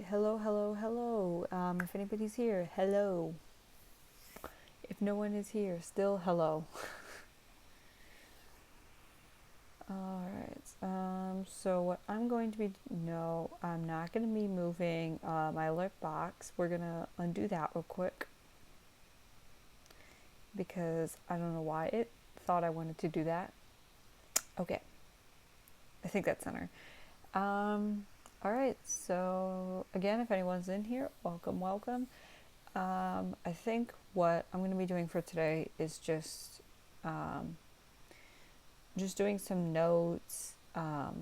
Hello, hello, hello. If anybody's here, hello. If no one is here, still hello. Alright, so what I'm going to be, no, I'm not going to be moving my alert box. We're going to undo that real quick because I don't know why it thought I wanted to do that. Okay, I think that's center. Alright, so again, if anyone's in here, welcome, welcome. I think what I'm going to be doing for today is just doing some notes, for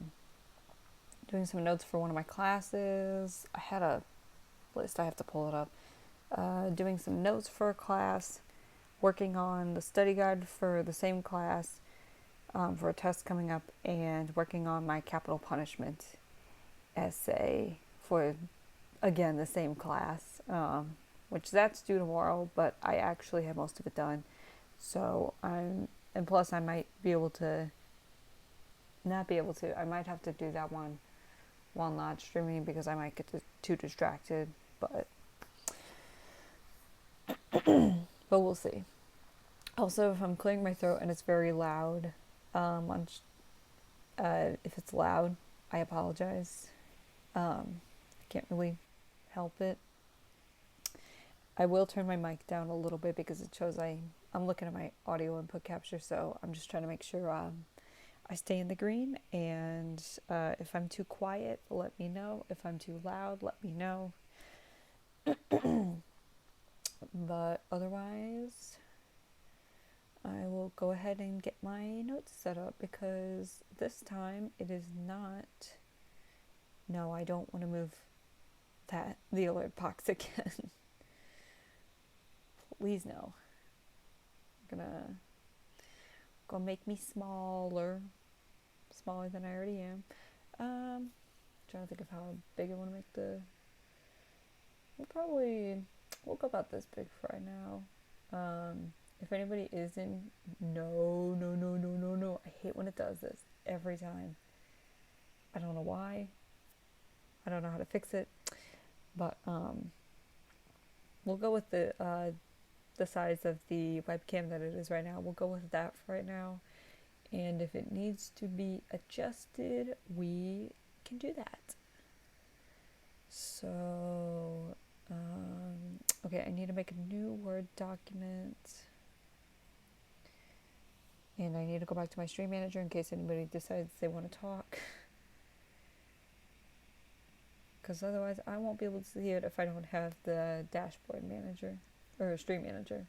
one of my classes. I had a list, I have to pull it up. Doing some notes for a class, working on the study guide for the same class, for a test coming up, and working on my capital punishment essay for, again, the same class, which that's due tomorrow, but I actually have most of it done. So and plus I might be able to, not be able to, I might have to do that one while not streaming because I might get too distracted, but we'll see. Also, if I'm clearing my throat and it's very loud, if it's loud, I apologize. I can't really help it. I will turn my mic down a little bit because it shows I'm looking at my audio input capture, so I'm just trying to make sure I stay in the green, and if I'm too quiet, let me know. If I'm too loud, let me know. But otherwise, I will go ahead and get my notes set up because this time it is not, no, I don't want to move the alert box again. Please no. I'm gonna make me smaller than I already am. Trying to think of how big I want to make we'll go about this big for right now. If anybody is in, no, I hate when it does this every time. I don't know why. I don't know how to fix it, but we'll go with the size of the webcam that it is right now. We'll go with that for right now. And if it needs to be adjusted, we can do that. So, okay, I need to make a new Word document. And I need to go back to my stream manager in case anybody decides they want to talk. Because otherwise I won't be able to see it if I don't have the dashboard manager or stream manager.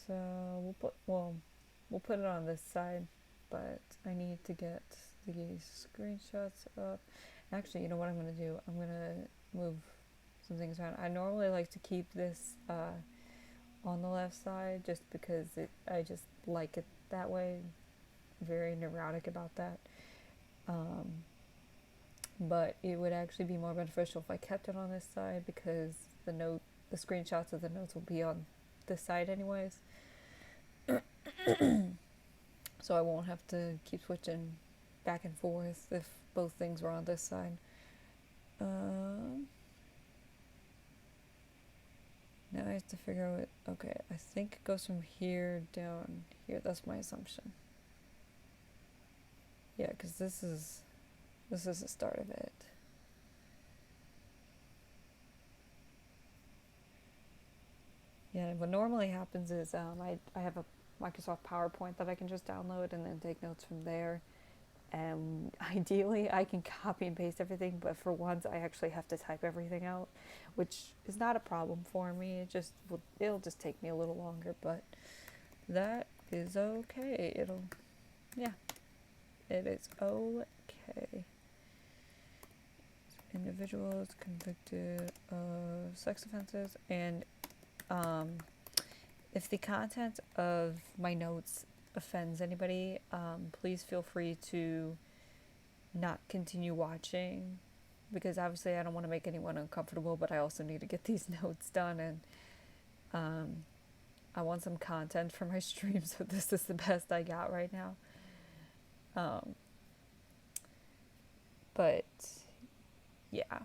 So we'll put it on this side, but I need to get these screenshots up. Actually, you know what I'm going to do? I'm going to move some things around. I normally like to keep this on the left side just because I just like it that way. Very neurotic about that. But it would actually be more beneficial if I kept it on this side because the screenshots of the notes will be on this side anyways. So I won't have to keep switching back and forth if both things were on this side. Now I have to figure out, okay, I think it goes from here down here. That's my assumption. Yeah, because this is the start of it. Yeah, what normally happens is I have a Microsoft PowerPoint that I can just download and then take notes from there. And ideally, I can copy and paste everything, but for once, I actually have to type everything out, which is not a problem for me. It'll just take me a little longer, but that is okay. It is okay. Individuals convicted of sex offenses, and if the content of my notes offends anybody, please feel free to not continue watching, because obviously I don't want to make anyone uncomfortable, but I also need to get these notes done, and I want some content for my stream, so this is the best I got right now. But yeah.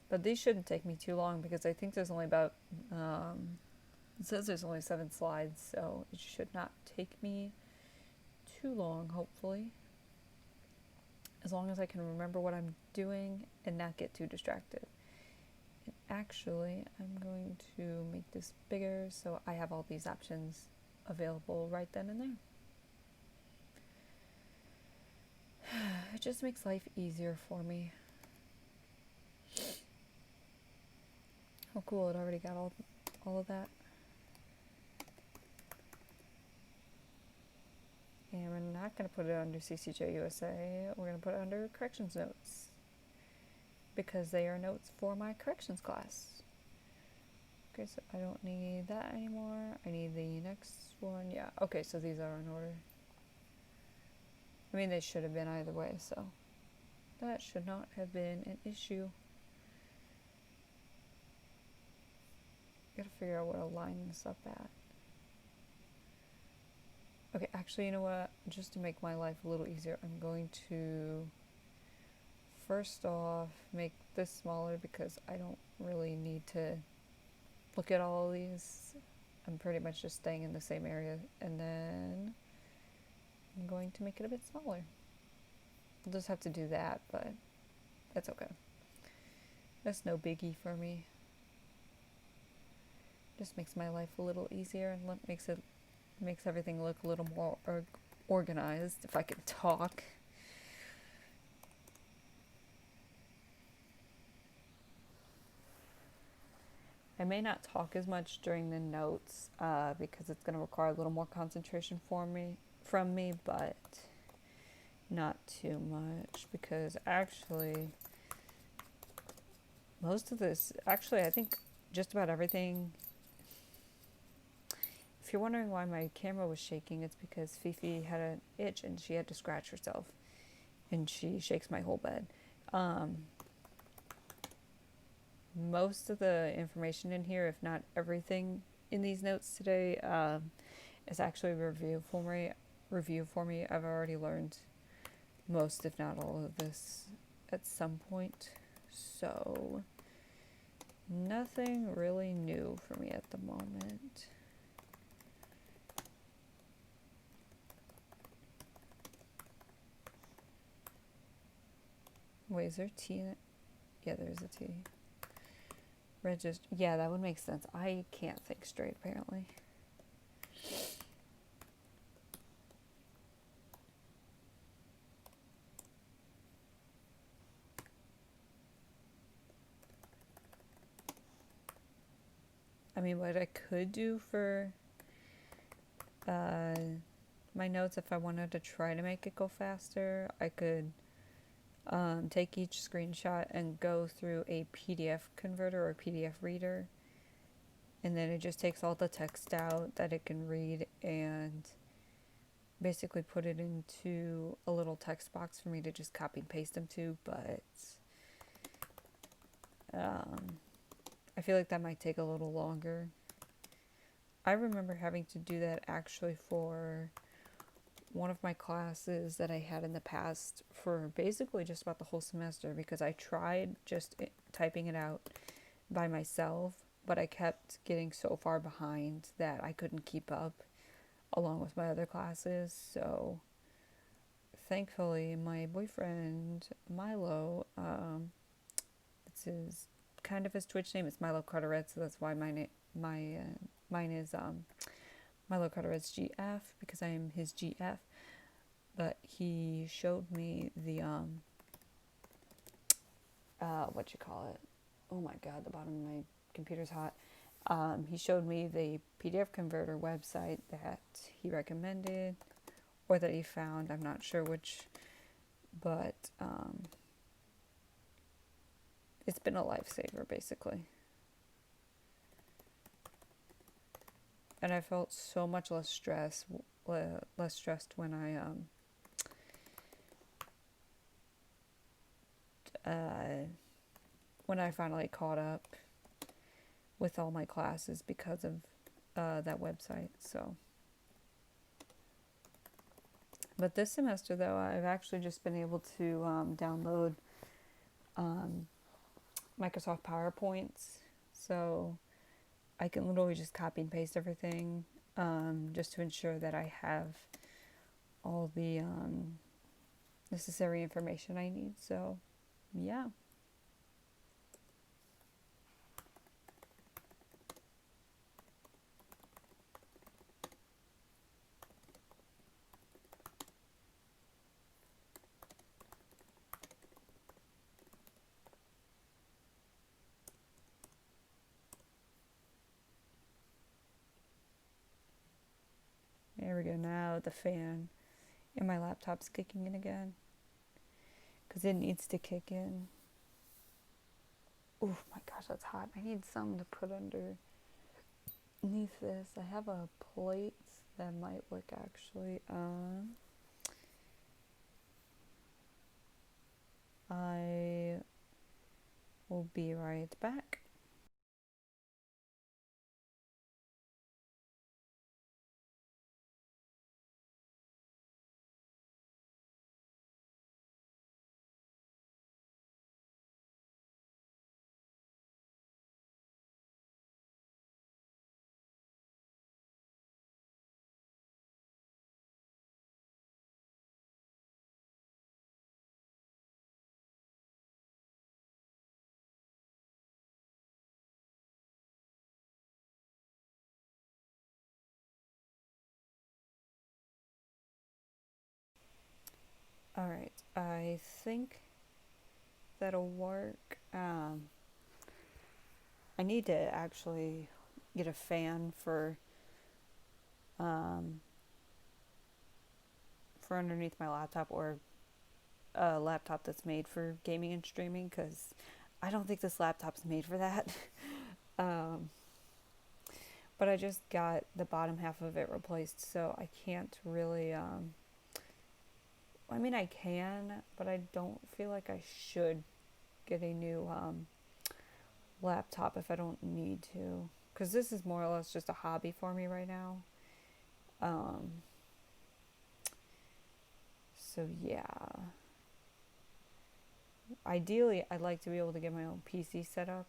But these shouldn't take me too long because I think there's only about, it says there's only 7 slides, so it should not take me too long, hopefully. As long as I can remember what I'm doing and not get too distracted. And actually, I'm going to make this bigger so I have all these options available right then and there. It just makes life easier for me. Oh cool, it already got all of that. And we're not going to put it under CCJ USA, we're going to put it under corrections notes. Because they are notes for my corrections class. Okay, so I don't need that anymore. I need the next one. Yeah, okay, so these are in order. I mean, they should have been either way, so that should not have been an issue. Gotta figure out where to line this up at. Okay, actually, you know what? Just to make my life a little easier, I'm going to first off make this smaller because I don't really need to look at all of these. I'm pretty much just staying in the same area, and then I'm going to make it a bit smaller. I'll just have to do that, but that's okay. That's no biggie for me. Just makes my life a little easier and makes everything look a little more organized, if I can talk. I may not talk as much during the notes because it's going to require a little more concentration from me, but not too much because actually most of this, actually I think just about everything. If you're wondering why my camera was shaking, it's because Fifi had an itch and she had to scratch herself, and she shakes my whole bed. Most of the information in here, if not everything in these notes today, is actually a review for me. I've already learned most, if not all of this at some point, so nothing really new for me at the moment. Wait, is there T in it? Yeah, there's a T. Register. Yeah, that would make sense. I can't think straight, apparently. I mean, what I could do for my notes, if I wanted to try to make it go faster, I could take each screenshot and go through a PDF converter or PDF reader, and then it just takes all the text out that it can read and basically put it into a little text box for me to just copy and paste them to, but I feel like that might take a little longer. I remember having to do that actually for one of my classes that I had in the past for basically just about the whole semester, because I tried just typing it out by myself, but I kept getting so far behind that I couldn't keep up along with my other classes. So thankfully my boyfriend Milo, it's his kind of his Twitch name, it's Milo Carteret, so that's why mine is Milo Carteret's GF, because I am his GF. But he showed me the what you call it? Oh my god, the bottom of my computer's hot. He showed me the PDF converter website that he recommended, or that he found. I'm not sure which, but it's been a lifesaver basically. And I felt so much less stressed when I finally caught up with all my classes because of that website. So But this semester, though, I've actually just been able to download um, Microsoft PowerPoints. So I can literally just copy and paste everything just to ensure that I have all the necessary information I need. So, yeah. There we go. Now the fan and my laptop's kicking in again because it needs to kick in. Oh my gosh, that's hot. I need something to put underneath this. I have a plate that might work actually. I will be right back. All right, I think that'll work. I need to actually get a fan um, for underneath my laptop or a laptop that's made for gaming and streaming because I don't think this laptop's made for that. um, but I just got the bottom half of it replaced, so I can't really. I mean, I can, but I don't feel like I should get a new laptop if I don't need to. Because this is more or less just a hobby for me right now. Um, so, yeah. Ideally, I'd like to be able to get my own PC set up.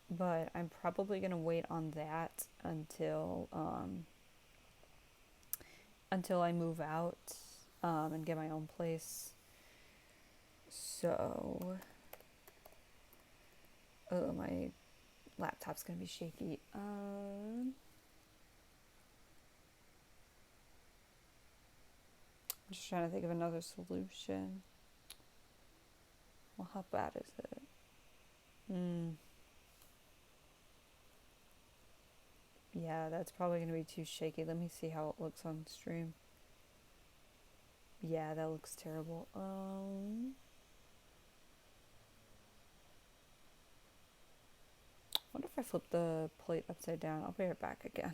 But I'm probably going to wait on that until I move out and get my own place. So, oh, my laptop's gonna be shaky. I'm just trying to think of another solution. Well, how bad is it? Hmm. Yeah, that's probably gonna be too shaky. Let me see how it looks on stream. Yeah, that looks terrible. Wonder if I flip the plate upside down. I'll be right back again.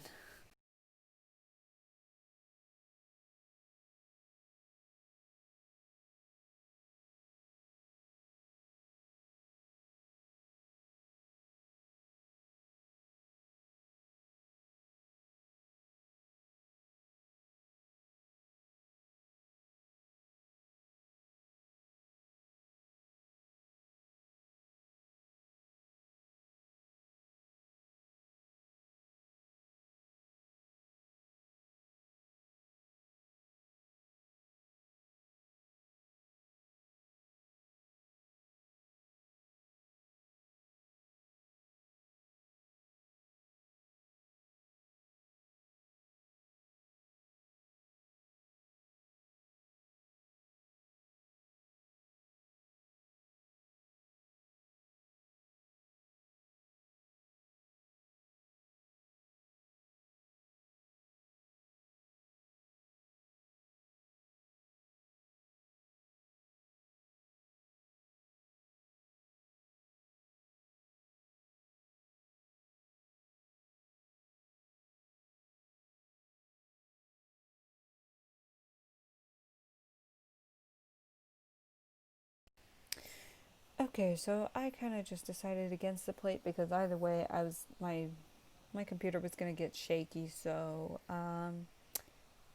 Okay, so I kind of just decided against the plate because either way, I was my my computer was going to get shaky, so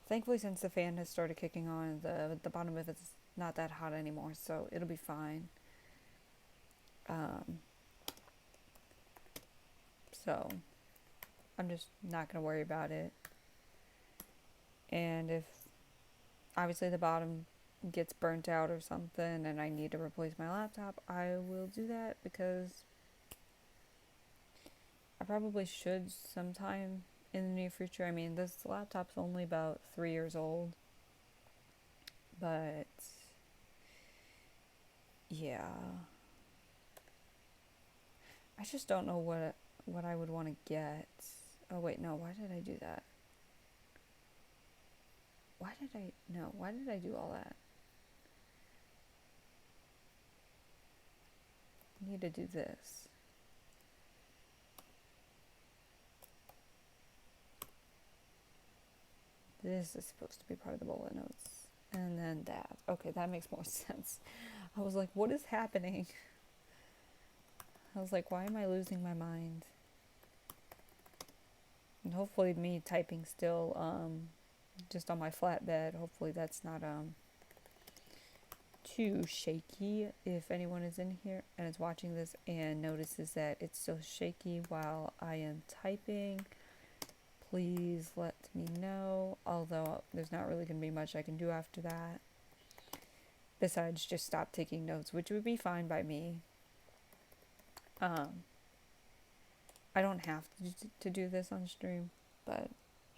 thankfully since the fan has started kicking on, the bottom of it's not that hot anymore, so it'll be fine. Um, so I'm just not going to worry about it. And if obviously the bottom gets burnt out or something and I need to replace my laptop, I will do that, because I probably should sometime in the near future. I mean, this laptop's only about 3 years old, but yeah, I just don't know what I would want to get. Oh wait, no, why did I do that? Why did I do all that? I need to do this. This is supposed to be part of the bullet notes. And then that. Okay, that makes more sense. I was like, what is happening? I was like, why am I losing my mind? And hopefully me typing still just on my flatbed, hopefully that's not too shaky. If anyone is in here and is watching this and notices that it's still shaky while I am typing, please let me know. Although there's not really going to be much I can do after that, besides just stop taking notes, which would be fine by me. I don't have to do this on stream, but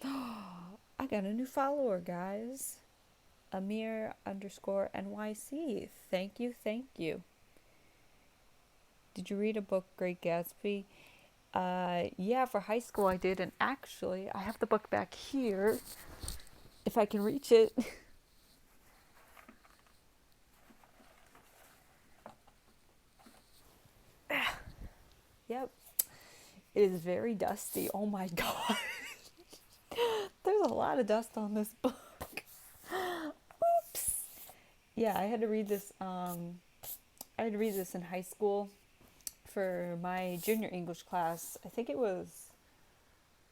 I got a new follower, guys. Amir _ NYC. Thank you, thank you. Did you read a book, Great Gatsby? Yeah, for high school I did, and actually I have the book back here, if I can reach it. Yep. It is very dusty. Oh my god. There's a lot of dust on this book. Oops. Yeah, I had to read this in high school for my junior English class. I think it was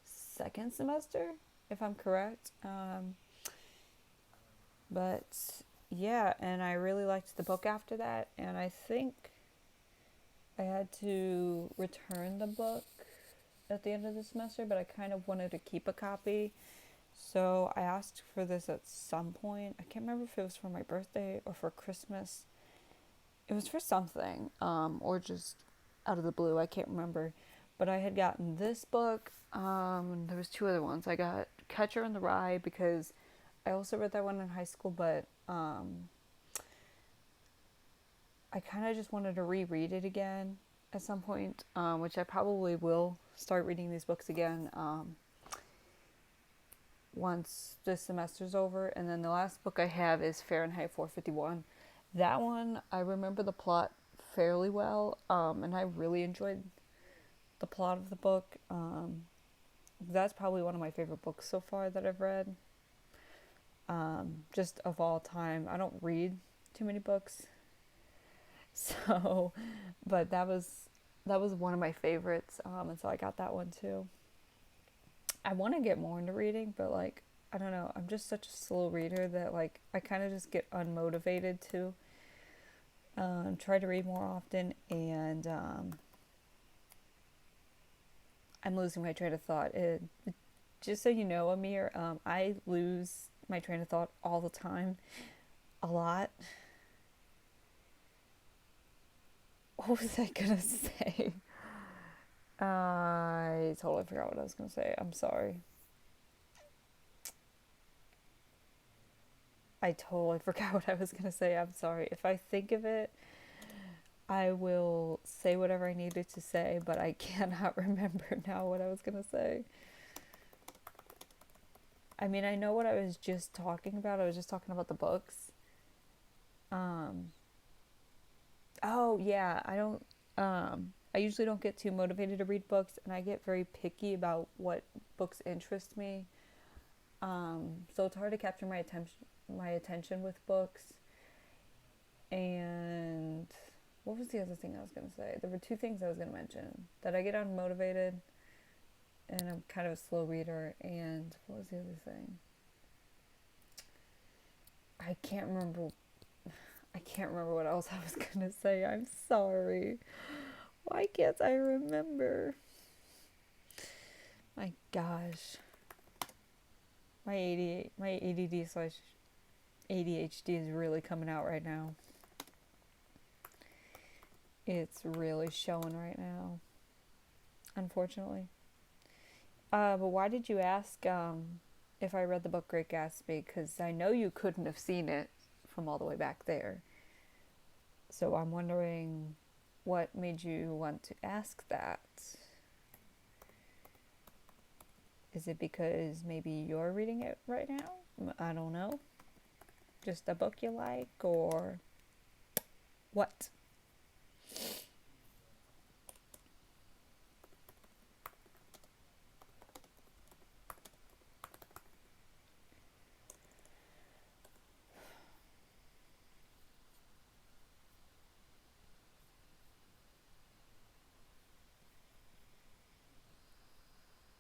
second semester, if I'm correct. But yeah, and I really liked the book after that, and I think I had to return the book at the end of the semester, but I kind of wanted to keep a copy. So I asked for this at some point. I can't remember if it was for my birthday or for Christmas. It was for something, or just out of the blue. I can't remember. But I had gotten this book. There was 2 other ones. I got Catcher in the Rye because I also read that one in high school, but I kind of just wanted to reread it again at some point, which I probably will start reading these books again once this semester's over. And then the last book I have is Fahrenheit 451. That one, I remember the plot fairly well, and I really enjoyed the plot of the book. That's probably one of my favorite books so far that I've read, just of all time. I don't read too many books, so, but that was one of my favorites, and so I got that one too. I want to get more into reading, but like, I don't know, I'm just such a slow reader that like I kind of just get unmotivated to try to read more often, and I'm losing my train of thought. Just so you know, Amir, I lose my train of thought all the time, a lot. What was I gonna say? I totally forgot what I was gonna say. I'm sorry. I totally forgot what I was gonna say. I'm sorry. If I think of it, I will say whatever I needed to say, but I cannot remember now what I was gonna say. I mean, I know what I was just talking about. I was just talking about the books. Oh yeah, I usually don't get too motivated to read books, and I get very picky about what books interest me. So it's hard to capture my attention with books. And what was the other thing I was gonna say? There were 2 things I was gonna mention. That I get unmotivated. and I'm kind of a slow reader. And what was the other thing? I can't remember. I can't remember what else I was gonna say. I'm sorry. Why can't I remember? My gosh, my ADD slash ADHD is really coming out right now. It's really showing right now, unfortunately. But why did you ask if I read the book Great Gatsby? Because I know you couldn't have seen it from all the way back there. So I'm wondering what made you want to ask that? Is it because maybe you're reading it right now? I don't know. Just a book you like, or what?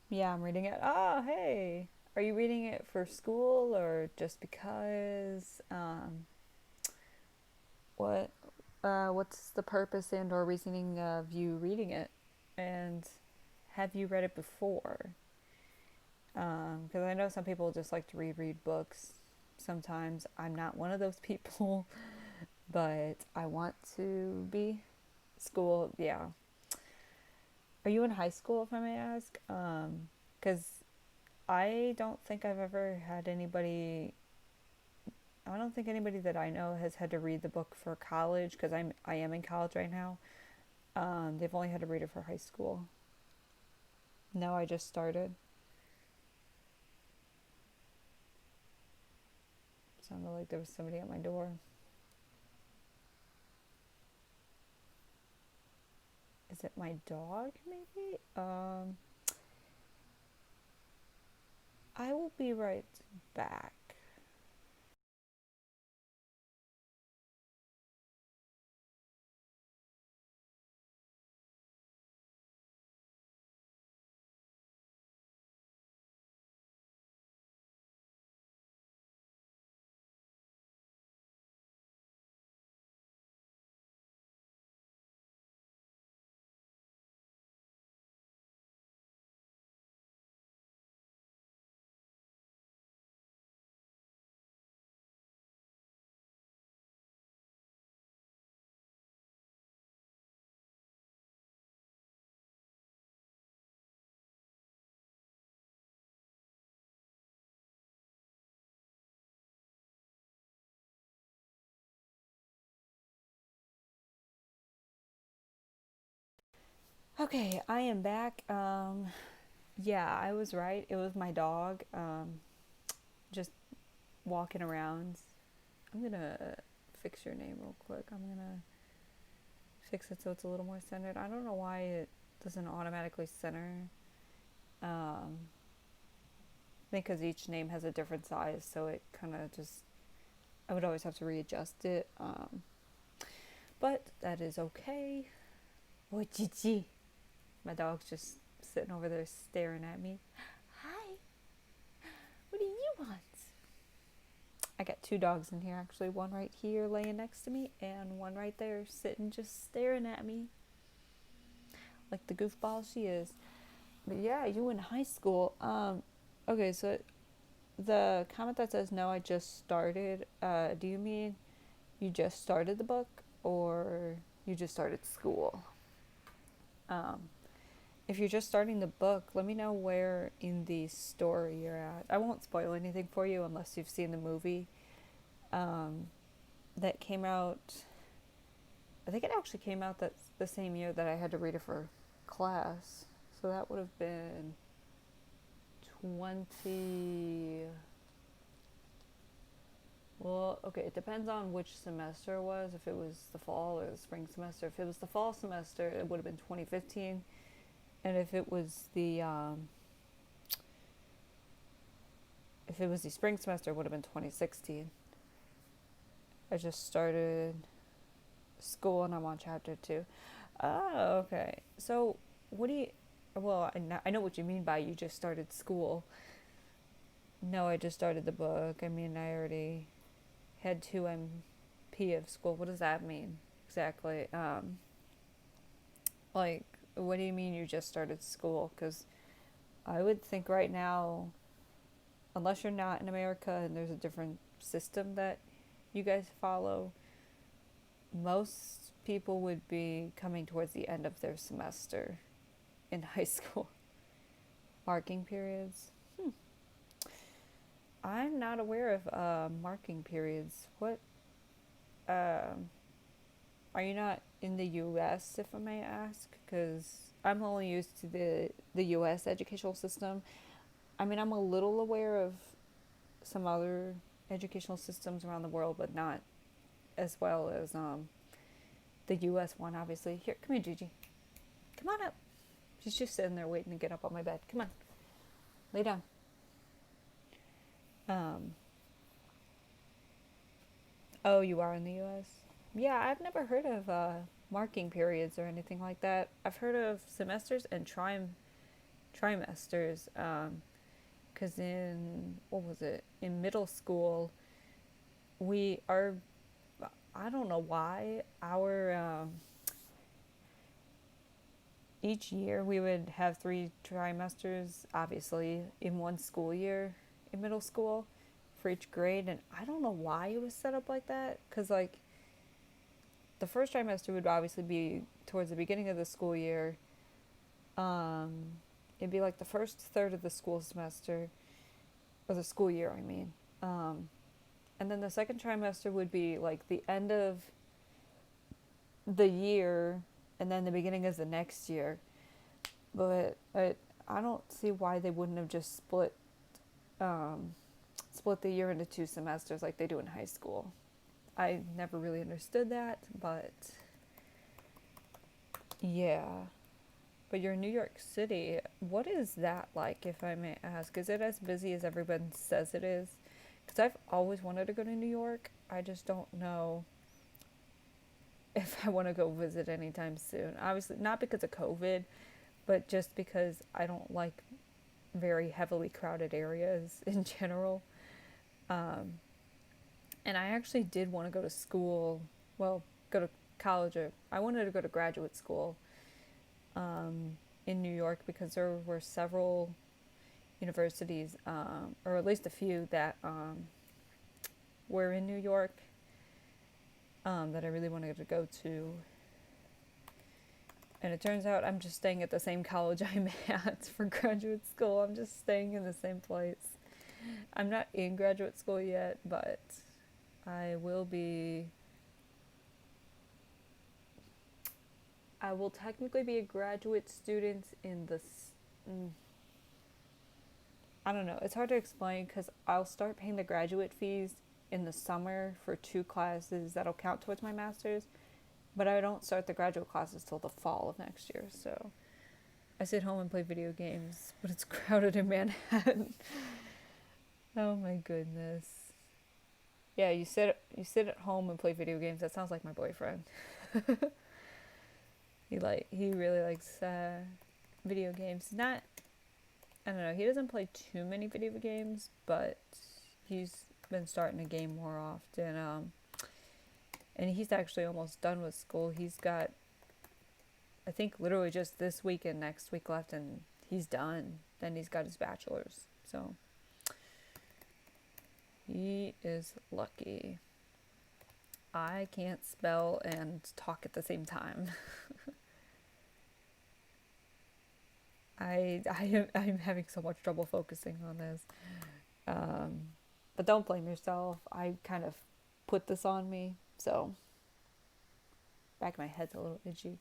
Yeah, I'm reading it. Oh, hey. Are you reading it for school or just because? What what's the purpose and or reasoning of you reading it? And have you read it before? Because I know some people just like to reread books. Sometimes I'm not one of those people, but I want to be. School, yeah. Are you in high school, if I may ask? Because I don't think I've ever had anybody. I don't think anybody that I know has had to read the book for college because I am in college right now. They've only had to read it for high school. No, I just started. Sounded like there was somebody at my door. Is it my dog, maybe? I will be right back. Okay, I am back. Yeah, I was right. It was my dog. Just walking around. I'm gonna fix your name real quick. I'm gonna fix it so it's a little more centered. I don't know why it doesn't automatically center. I think because each name has a different size, so it kind of just. I would always have to readjust it. But that is okay. Oh, Gigi. My dog's just sitting over there staring at me. Hi. What do you want? I got two dogs in here actually. One right here laying next to me, and one right there sitting just staring at me like the goofball she is. But yeah, you in high school. Okay, so the comment that says no, I just started. Do you mean you just started the book, or you just started school? Um, if you're just starting the book, let me know where in the story you're at. I won't spoil anything for you unless you've seen the movie. Um, that came out. I think it actually came out that the same year that I had to read it for class. So that would have been 20. Well, okay, it depends on which semester it was, if it was the fall or the spring semester. If it was the fall semester, it would have been 2015. And if it was the spring semester, it would have been 2016. I just started school and I'm on chapter 2. Oh, okay. So, what do you Well, I know what you mean by you just started school. No, I just started the book. I mean, I already had 2 MP of school. What does that mean exactly? Like, what do you mean you just started school? Because I would think right now, unless you're not in America and there's a different system that you guys follow, most people would be coming towards the end of their semester in high school. Marking periods. I'm not aware of marking periods. What? Um, are you not in the U.S., if I may ask? Because I'm only used to the U.S. educational system. I mean, I'm a little aware of some other educational systems around the world, but not as well as the U.S. one, obviously. Here, come here, Gigi. Come on up. She's just sitting there waiting to get up on my bed. Come on, lay down. Um, oh, you are in the U.S.? Yeah, I've never heard of marking periods or anything like that. I've heard of semesters and trimesters. Because in, what was it? In middle school, we are, I don't know why, each year we would have 3 trimesters, obviously, in one school year in middle school for each grade. And I don't know why it was set up like that. Because, like, the first trimester would obviously be towards the beginning of the school year. Um, it'd be like the first third of the school semester, or the school year, I mean. And then the second trimester would be like the end of the year and then the beginning of the next year. But I don't see why they wouldn't have just split the year into 2 semesters like they do in high school. I never really understood that, but yeah. But you're in New York City. What is that like, if I may ask? Is it as busy as everyone says it is? Because I've always wanted to go to New York. I just don't know if I want to go visit anytime soon. Obviously, not because of COVID, but just because I don't like very heavily crowded areas in general. Um, and I actually did want to go to school, well, go to college. I wanted to go to graduate school in New York because there were several universities, or at least a few that were in New York that I really wanted to go to. And it turns out I'm just staying at the same college I'm at for graduate school. I'm just staying in the same place. I'm not in graduate school yet, but I will be. I will technically be a graduate student in the. I don't know. It's hard to explain because I'll start paying the graduate fees in the summer for 2 classes that'll count towards my master's, but I don't start the graduate classes till the fall of next year. So I sit home and play video games, but it's crowded in Manhattan. Oh my goodness. Yeah, you sit at home and play video games. That sounds like my boyfriend. He really likes video games. Not, I don't know. He doesn't play too many video games, but he's been starting to game more often. And he's actually almost done with school. He's got, I think, literally just this week and next week left, and he's done. Then he's got his bachelor's. So he is lucky. I can't spell and talk at the same time. I'm having so much trouble focusing on this. But don't blame yourself. I kind of put this on me, so back of my head's a little itchy.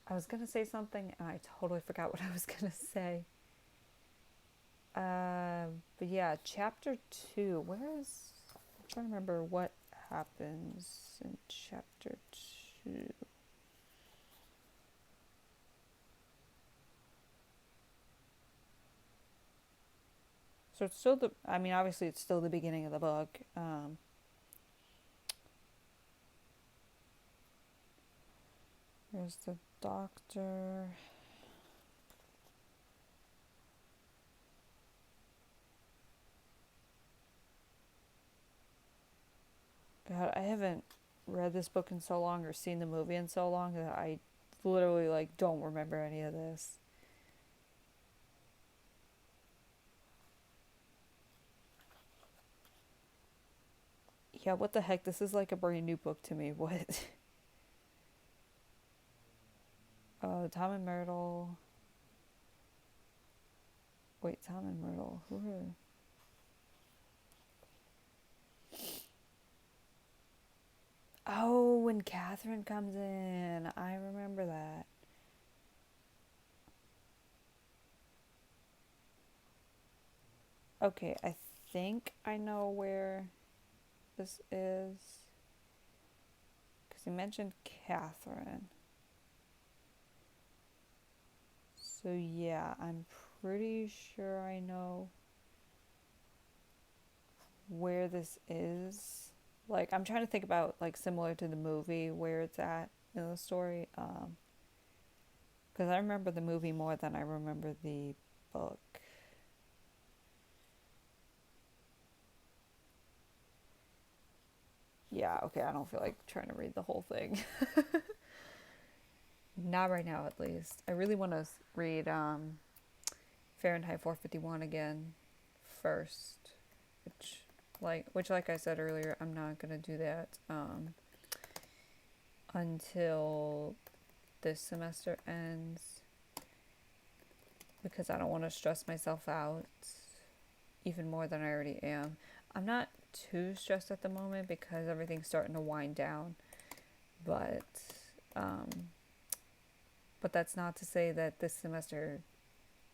I was gonna say something and I totally forgot what I was gonna say. But yeah, chapter 2. I'm trying to remember what happens in chapter 2. So it's still obviously it's still the beginning of the book. There's the doctor. God, I haven't read this book in so long or seen the movie in so long that I literally like don't remember any of this. Yeah, what the heck? This is like a brand new book to me. What? Tom and Myrtle. Wait, Tom and Myrtle. Who are? Oh, when Catherine comes in. I remember that. Okay, I think I know where this is. Because you mentioned Catherine. So yeah, I'm pretty sure I know where this is. Like, I'm trying to think about, like, similar to the movie where it's at in the story. Because I remember the movie more than I remember the book. Yeah, okay, I don't feel like trying to read the whole thing. Not right now, at least. I really want to read Fahrenheit 451 again first, which, like I said earlier, I'm not gonna do that until this semester ends because I don't want to stress myself out even more than I already am. I'm not too stressed at the moment because everything's starting to wind down, but um, but that's not to say that this semester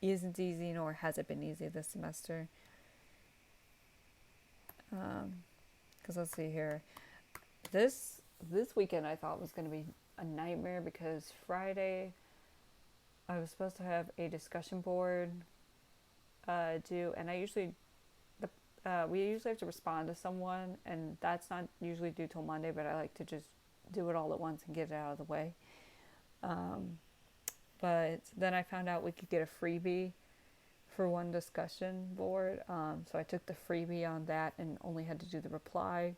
isn't easy nor has it been easy this semester. Because let's see here, this weekend I thought was going to be a nightmare because Friday I was supposed to have a discussion board due, and I usually we usually have to respond to someone, and that's not usually due till Monday. But I like to just do it all at once and get it out of the way. Um, but then I found out we could get a freebie for one discussion board. So I took the freebie on that and only had to do the reply.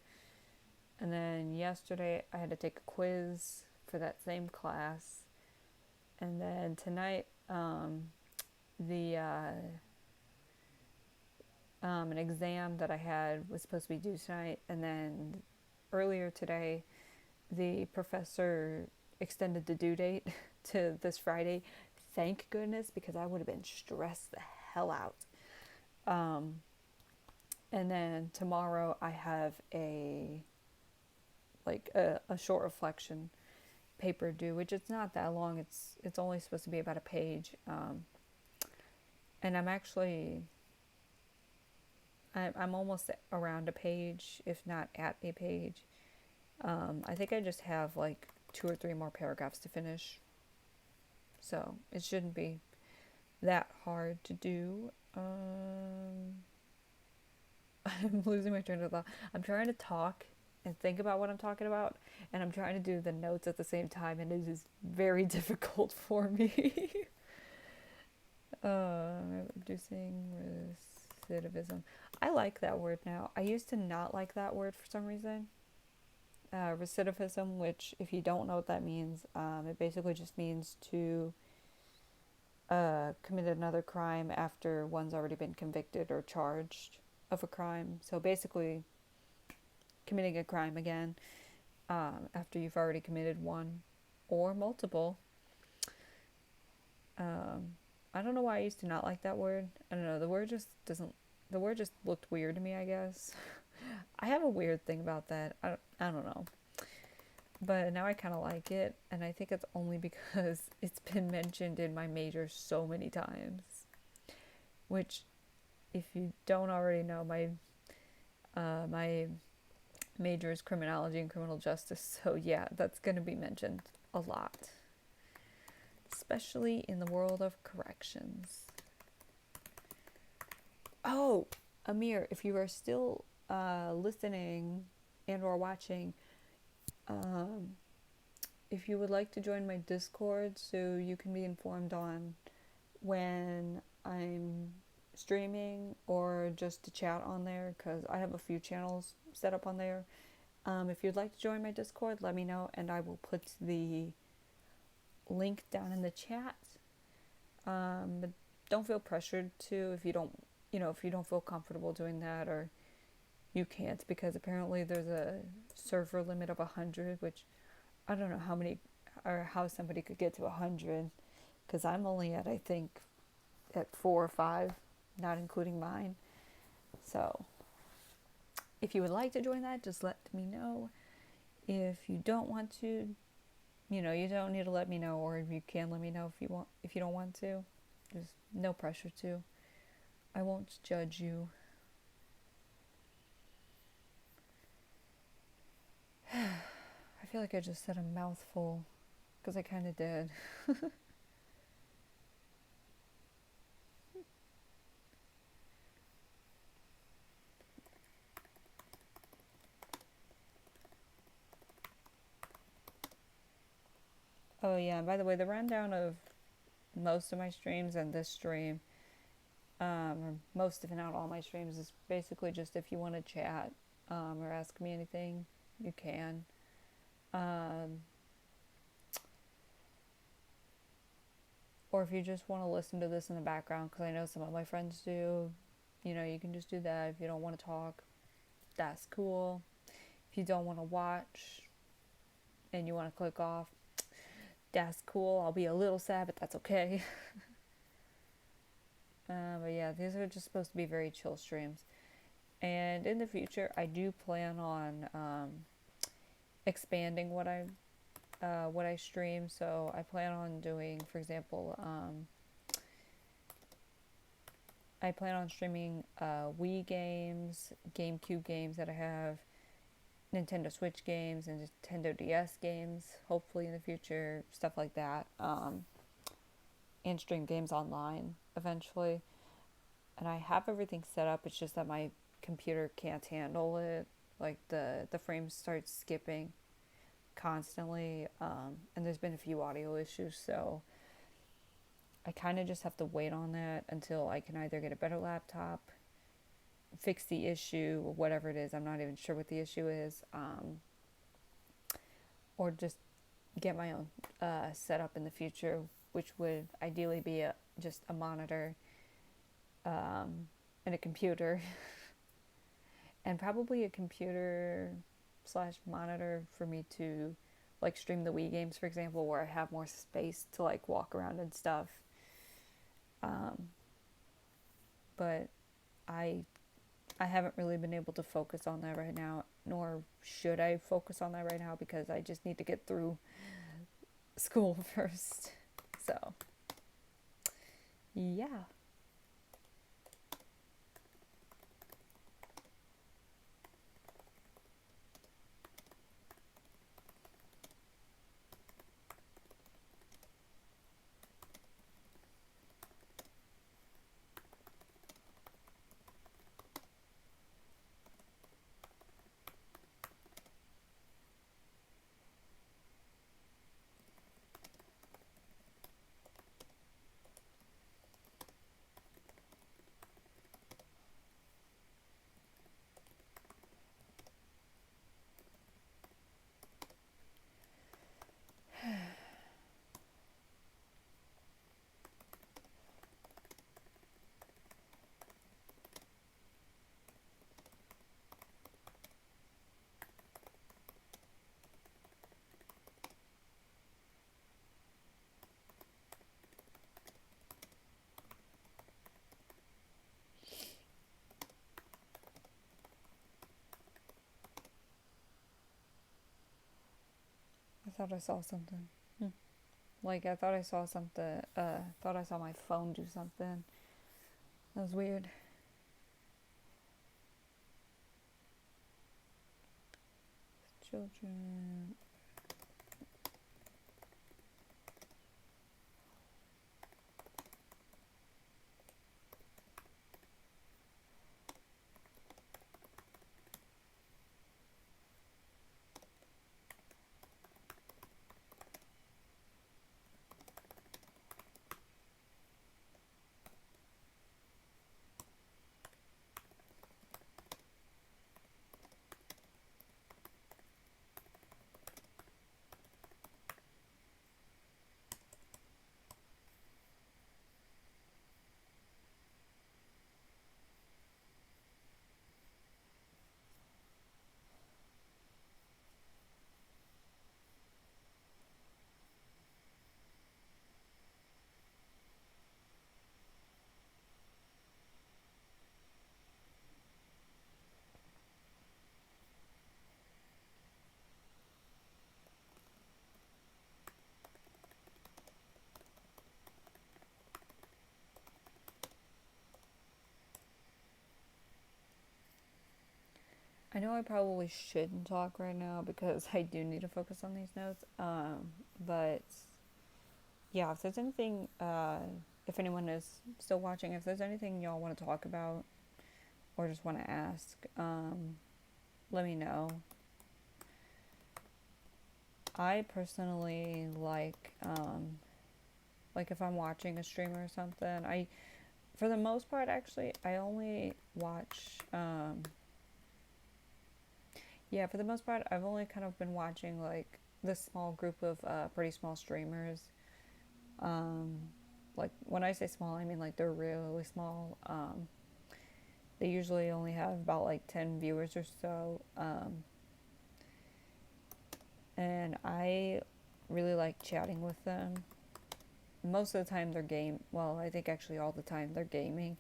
And then yesterday I had to take a quiz for that same class. And then tonight, the an exam that I had was supposed to be due tonight. And then earlier today, the professor extended the due date to this Friday. Thank goodness, because I would have been stressed the hell out. Um, and then tomorrow I have a short reflection paper due, which it's not that long. It's only supposed to be about a page. And I'm almost around a page, if not at a page. I think I just have like 2 or 3 more paragraphs to finish. So it shouldn't be that hard to do. I'm losing my train of thought. I'm trying to talk and think about what I'm talking about, and I'm trying to do the notes at the same time, and it is very difficult for me. Reducing recidivism. I like that word now. I used to not like that word for some reason. Recidivism, which, if you don't know what that means, it basically just means to commit another crime after one's already been convicted or charged of a crime. So basically, committing a crime again after you've already committed one or multiple. I don't know why I used to not like that word. I don't know. The word just doesn't. The word just looked weird to me, I guess. I have a weird thing about that. I don't know. But now I kind of like it, and I think it's only because it's been mentioned in my major so many times. Which, if you don't already know, my major is criminology and criminal justice, so yeah, that's going to be mentioned a lot. Especially in the world of corrections. Oh, Amir, if you are still listening and or watching, if you would like to join my Discord so you can be informed on when I'm streaming or just to chat on there, because I have a few channels set up on there. If you'd like to join my Discord, let me know, and I will put the link down in the chat. But don't feel pressured to if you don't, if you don't feel comfortable doing that, or you can't, because apparently there's a server limit of 100, which I don't know how many or how somebody could get to 100, because I'm only at, I think, at 4 or 5, not including mine. So if you would like to join that, just let me know. If you don't want to, you don't need to let me know, or you can let me know if you don't want to. There's no pressure to. I won't judge you. I feel like I just said a mouthful, because I kind of did. Oh yeah, by the way, the rundown of most of my streams and this stream, or most if not all my streams, is basically just if you want to chat or ask me anything, you can. Um, or if you just want to listen to this in the background, because I know some of my friends do, you can just do that. If you don't want to talk, that's cool. If you don't want to watch and you want to click off, that's cool. I'll be a little sad, but that's okay. But yeah, these are just supposed to be very chill streams. And in the future, I do plan on expanding what I stream. So I plan on doing, for example, I plan on streaming Wii games, GameCube games that I have, Nintendo Switch games, and Nintendo DS games, hopefully in the future, stuff like that, and stream games online eventually. And I have everything set up, it's just that my computer can't handle it. Like the frames start skipping constantly, and there's been a few audio issues, so I kind of just have to wait on that until I can either get a better laptop, fix the issue, or whatever it is. I'm not even sure what the issue is, or just get my own setup in the future, which would ideally be just a monitor and a computer, and probably a computer slash monitor for me to like stream the Wii games, for example, where I have more space to like walk around and stuff. But I haven't really been able to focus on that right now, nor should I focus on that right now, because I just need to get through school first. So, yeah. I thought I saw something. Like, I thought I saw something, thought I saw my phone do something. That was weird. Children. I know I probably shouldn't talk right now because I do need to focus on these notes. But yeah, if there's anything, if anyone is still watching, if there's anything y'all want to talk about or just want to ask, let me know. I personally like if I'm watching a streamer or something, for the most part, actually, I only watch, yeah, for the most part, I've only kind of been watching like this small group of pretty small streamers. Um, like when I say small, I mean like they're really small. They usually only have about like 10 viewers or so. And I really like chatting with them. Most of the time well, I think actually all the time they're gaming.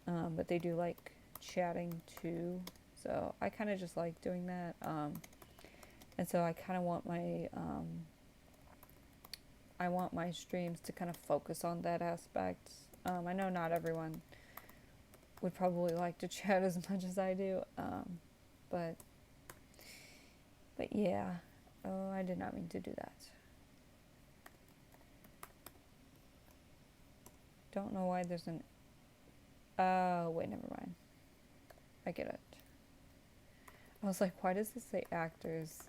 But they do like chatting too. So I kind of just like doing that. And so I kind of want I want my streams to kind of focus on that aspect. I know not everyone would probably like to chat as much as I do, but yeah, I did not mean to do that. Don't know why there's an. Wait, never mind. I get it. I was like, why does this say actors?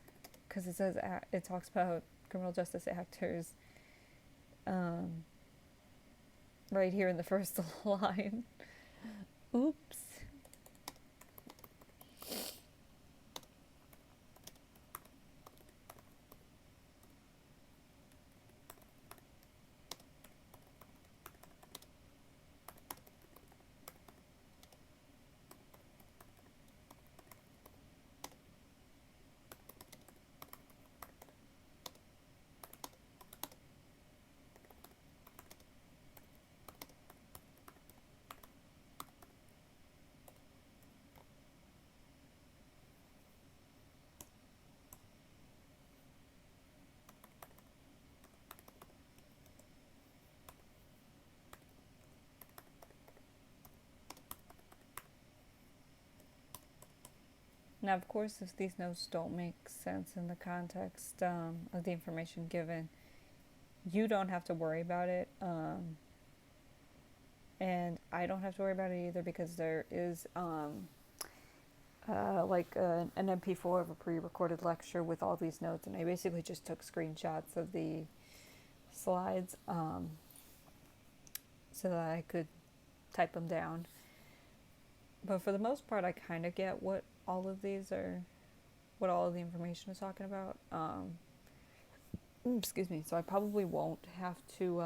Because it says it talks about criminal justice actors. Right here in the first line. Oops. Now, of course, if these notes don't make sense in the context of the information given, you don't have to worry about it. And I don't have to worry about it either because there is like an MP4 of a pre-recorded lecture with all these notes, and I basically just took screenshots of the slides so that I could type them down. But for the most part, I kind of get what all of these are, what all of the information is talking about. Excuse me. So I probably won't have to.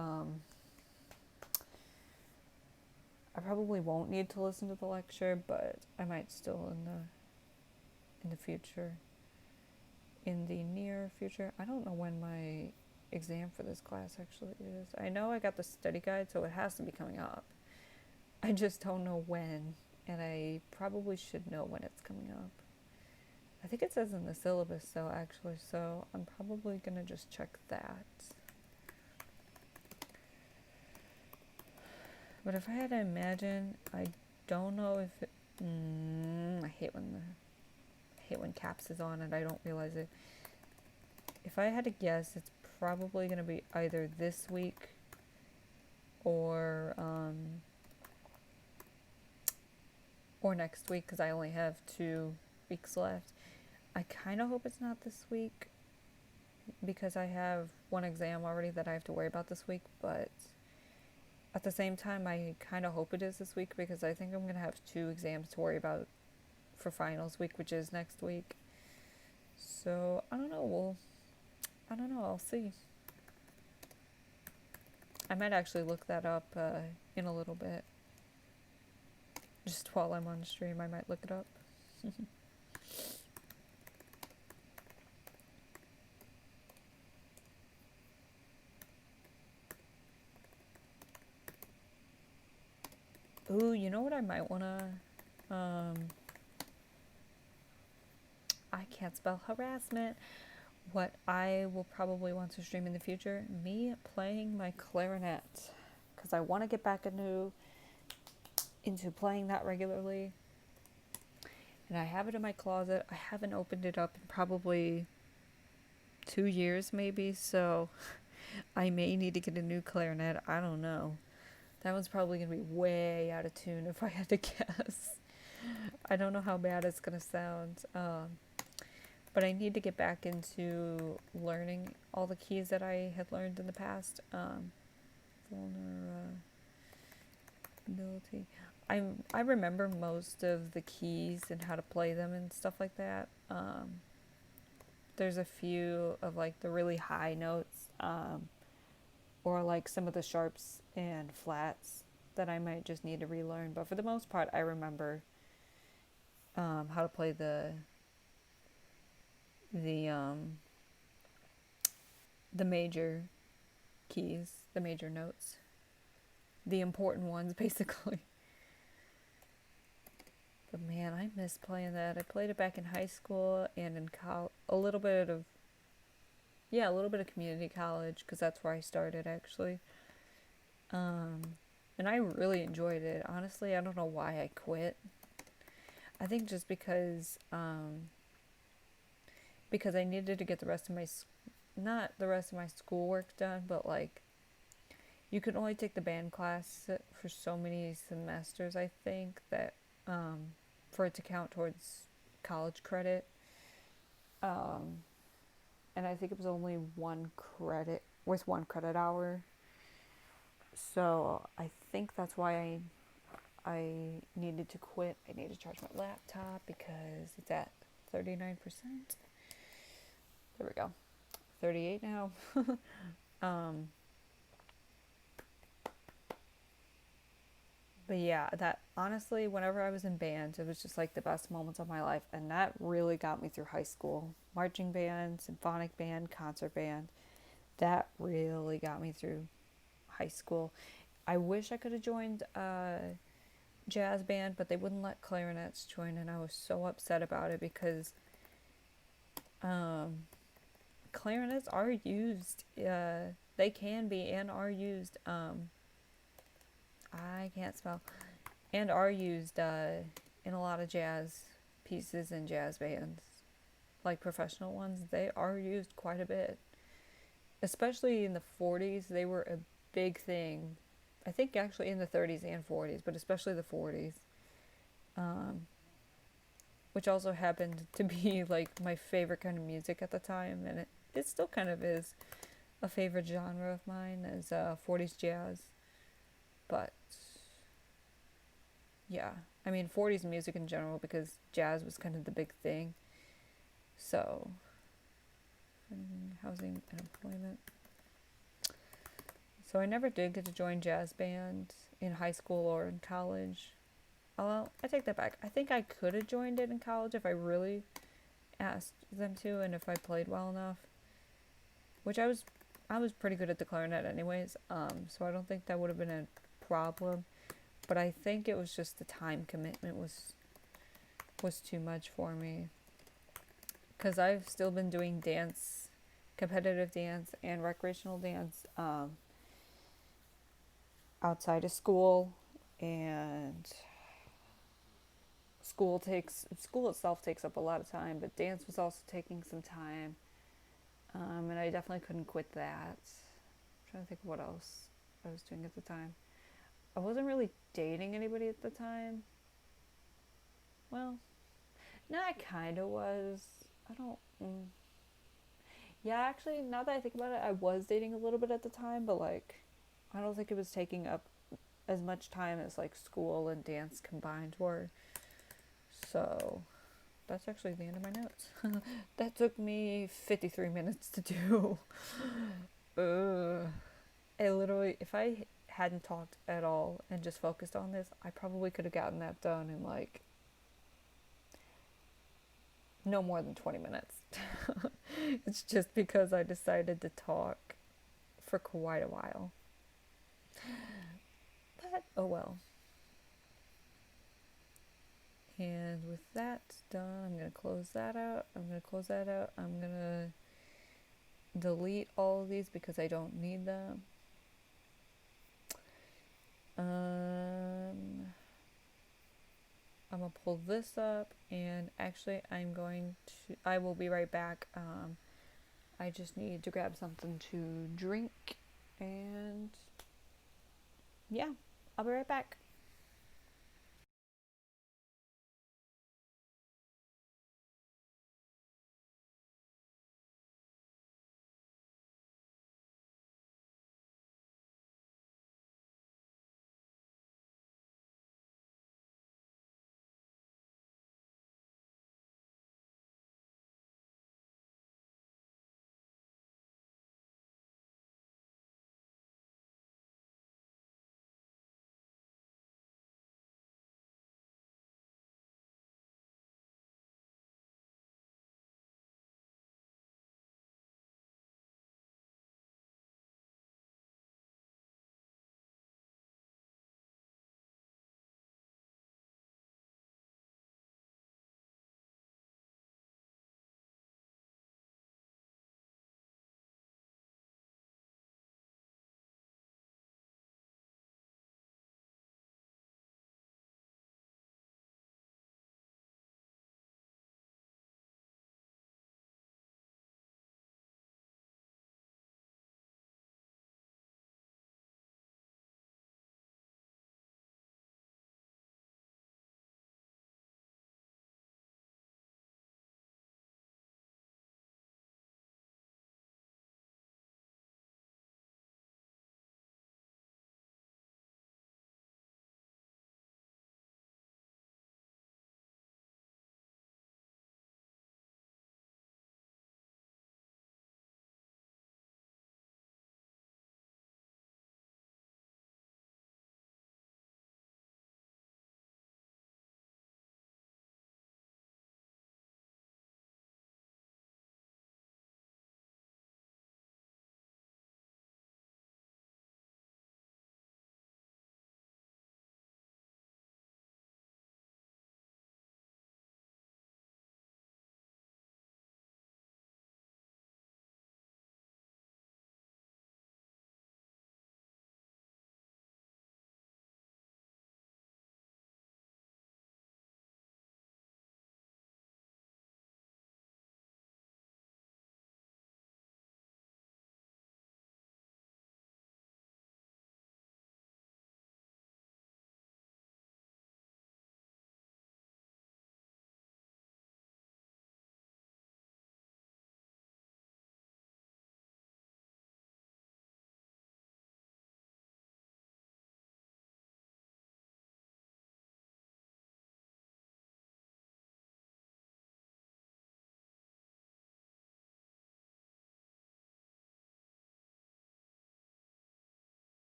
I probably won't need to listen to the lecture, but I might still in the future. In the near future, I don't know when my exam for this class actually is. I know I got the study guide, so it has to be coming up. I just don't know when, and I probably should know when it's coming up. I think it says in the syllabus though, actually, so I'm probably gonna just check that. But if I had to imagine, I don't know if it, I hate when caps is on and I don't realize it. If I had to guess, it's probably gonna be either this week or next week because I only have 2 weeks left. I kind of hope it's not this week because I have one exam already that I have to worry about this week, but at the same time, I kind of hope it is this week because I think I'm going to have 2 exams to worry about for finals week, which is next week. So, I don't know. I'll see. I might actually look that up in a little bit. Just while I'm on stream, I might look it up. Ooh, you know what I might wanna, I can't spell harassment. What I will probably want to stream in the future, me playing my clarinet. Because I want to get back into playing that regularly. and I have it in my closet. I haven't opened it up in probably 2 years, maybe, so I may need to get a new clarinet. I don't know. That one's probably going to be way out of tune if I had to guess. I don't know how bad it's going to sound. But I need to get back into learning all the keys that I had learned in the past. Vulnerability. I remember most of the keys and how to play them and stuff like that. There's a few of like the really high notes, or like some of the sharps and flats that I might just need to relearn. But for the most part, I remember how to play the the major keys, the major notes, the important ones, basically. But man, I miss playing that. I played it back in high school and in college. A little bit of community college, because that's where I started actually. And I really enjoyed it. Honestly, I don't know why I quit. I think just because I needed to get the rest of my not the rest of my schoolwork done, but like you could only take the band class for so many semesters, I think, that for it to count towards college credit. And I think it was only one credit with 1 credit hour. So I think that's why I needed to quit. I need to charge my laptop because it's at 39%. There we go. 38 now. But yeah, that honestly, whenever I was in bands, it was just like the best moments of my life. And that really got me through high school. Marching band, symphonic band, concert band. That really got me through high school. I wish I could have joined a jazz band, but they wouldn't let clarinets join, and I was so upset about it because clarinets are used. They can be and are used. I can't spell. And are used in a lot of jazz pieces and jazz bands, like professional ones. They are used quite a bit. Especially in the 40s, they were a big thing. I think actually in the 30s and 40s, but especially the 40s. Which also happened to be like my favorite kind of music at the time, and it still kind of is a favorite genre of mine, is 40s jazz. But yeah, I mean 40s music in general, because jazz was kind of the big thing. So housing and employment. So I never did get to join jazz band in high school or in college. Well, I take that back. I think I could have joined it in college if I really asked them to, and if I played well enough. Which I was pretty good at the clarinet anyways, so I don't think that would have been a problem. But I think it was just the time commitment was too much for me. Because I've still been doing dance, competitive dance and recreational dance outside of school, and school itself takes up a lot of time, but dance was also taking some time, and I definitely couldn't quit that. I'm trying to think of what else I was doing at the time. I wasn't really dating anybody at the time. Well, no, I kind of was. I don't. Yeah, actually, now that I think about it, I was dating a little bit at the time, but like, I don't think it was taking up as much time as like school and dance combined were. So that's actually the end of my notes. That took me 53 minutes to do. I literally, if I hadn't talked at all and just focused on this, I probably could have gotten that done in like no more than 20 minutes. It's just because I decided to talk for quite a while. But oh well. And with that done, I'm going to close that out. I'm going to delete all of these because I don't need them. I'm gonna pull this up, and actually, I will be right back. I just need to grab something to drink, and yeah, I'll be right back.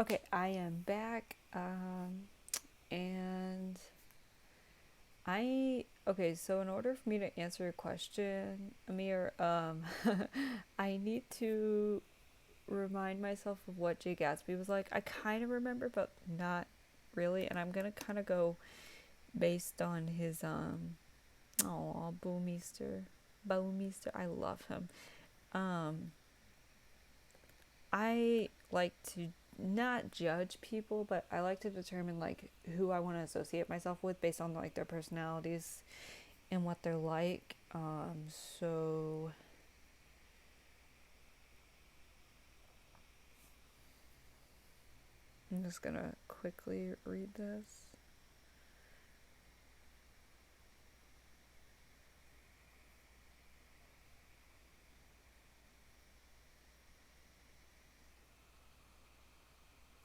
Okay, I am back. And okay, so in order for me to answer your question, Amir, I need to remind myself of what Jay Gatsby was like. I kind of remember, but not really. And I'm gonna kind of go based on his oh, Boomeister. I love him. Um, I like to not judge people, but I like to determine like who I want to associate myself with based on like their personalities and what they're like. So I'm just gonna quickly read this.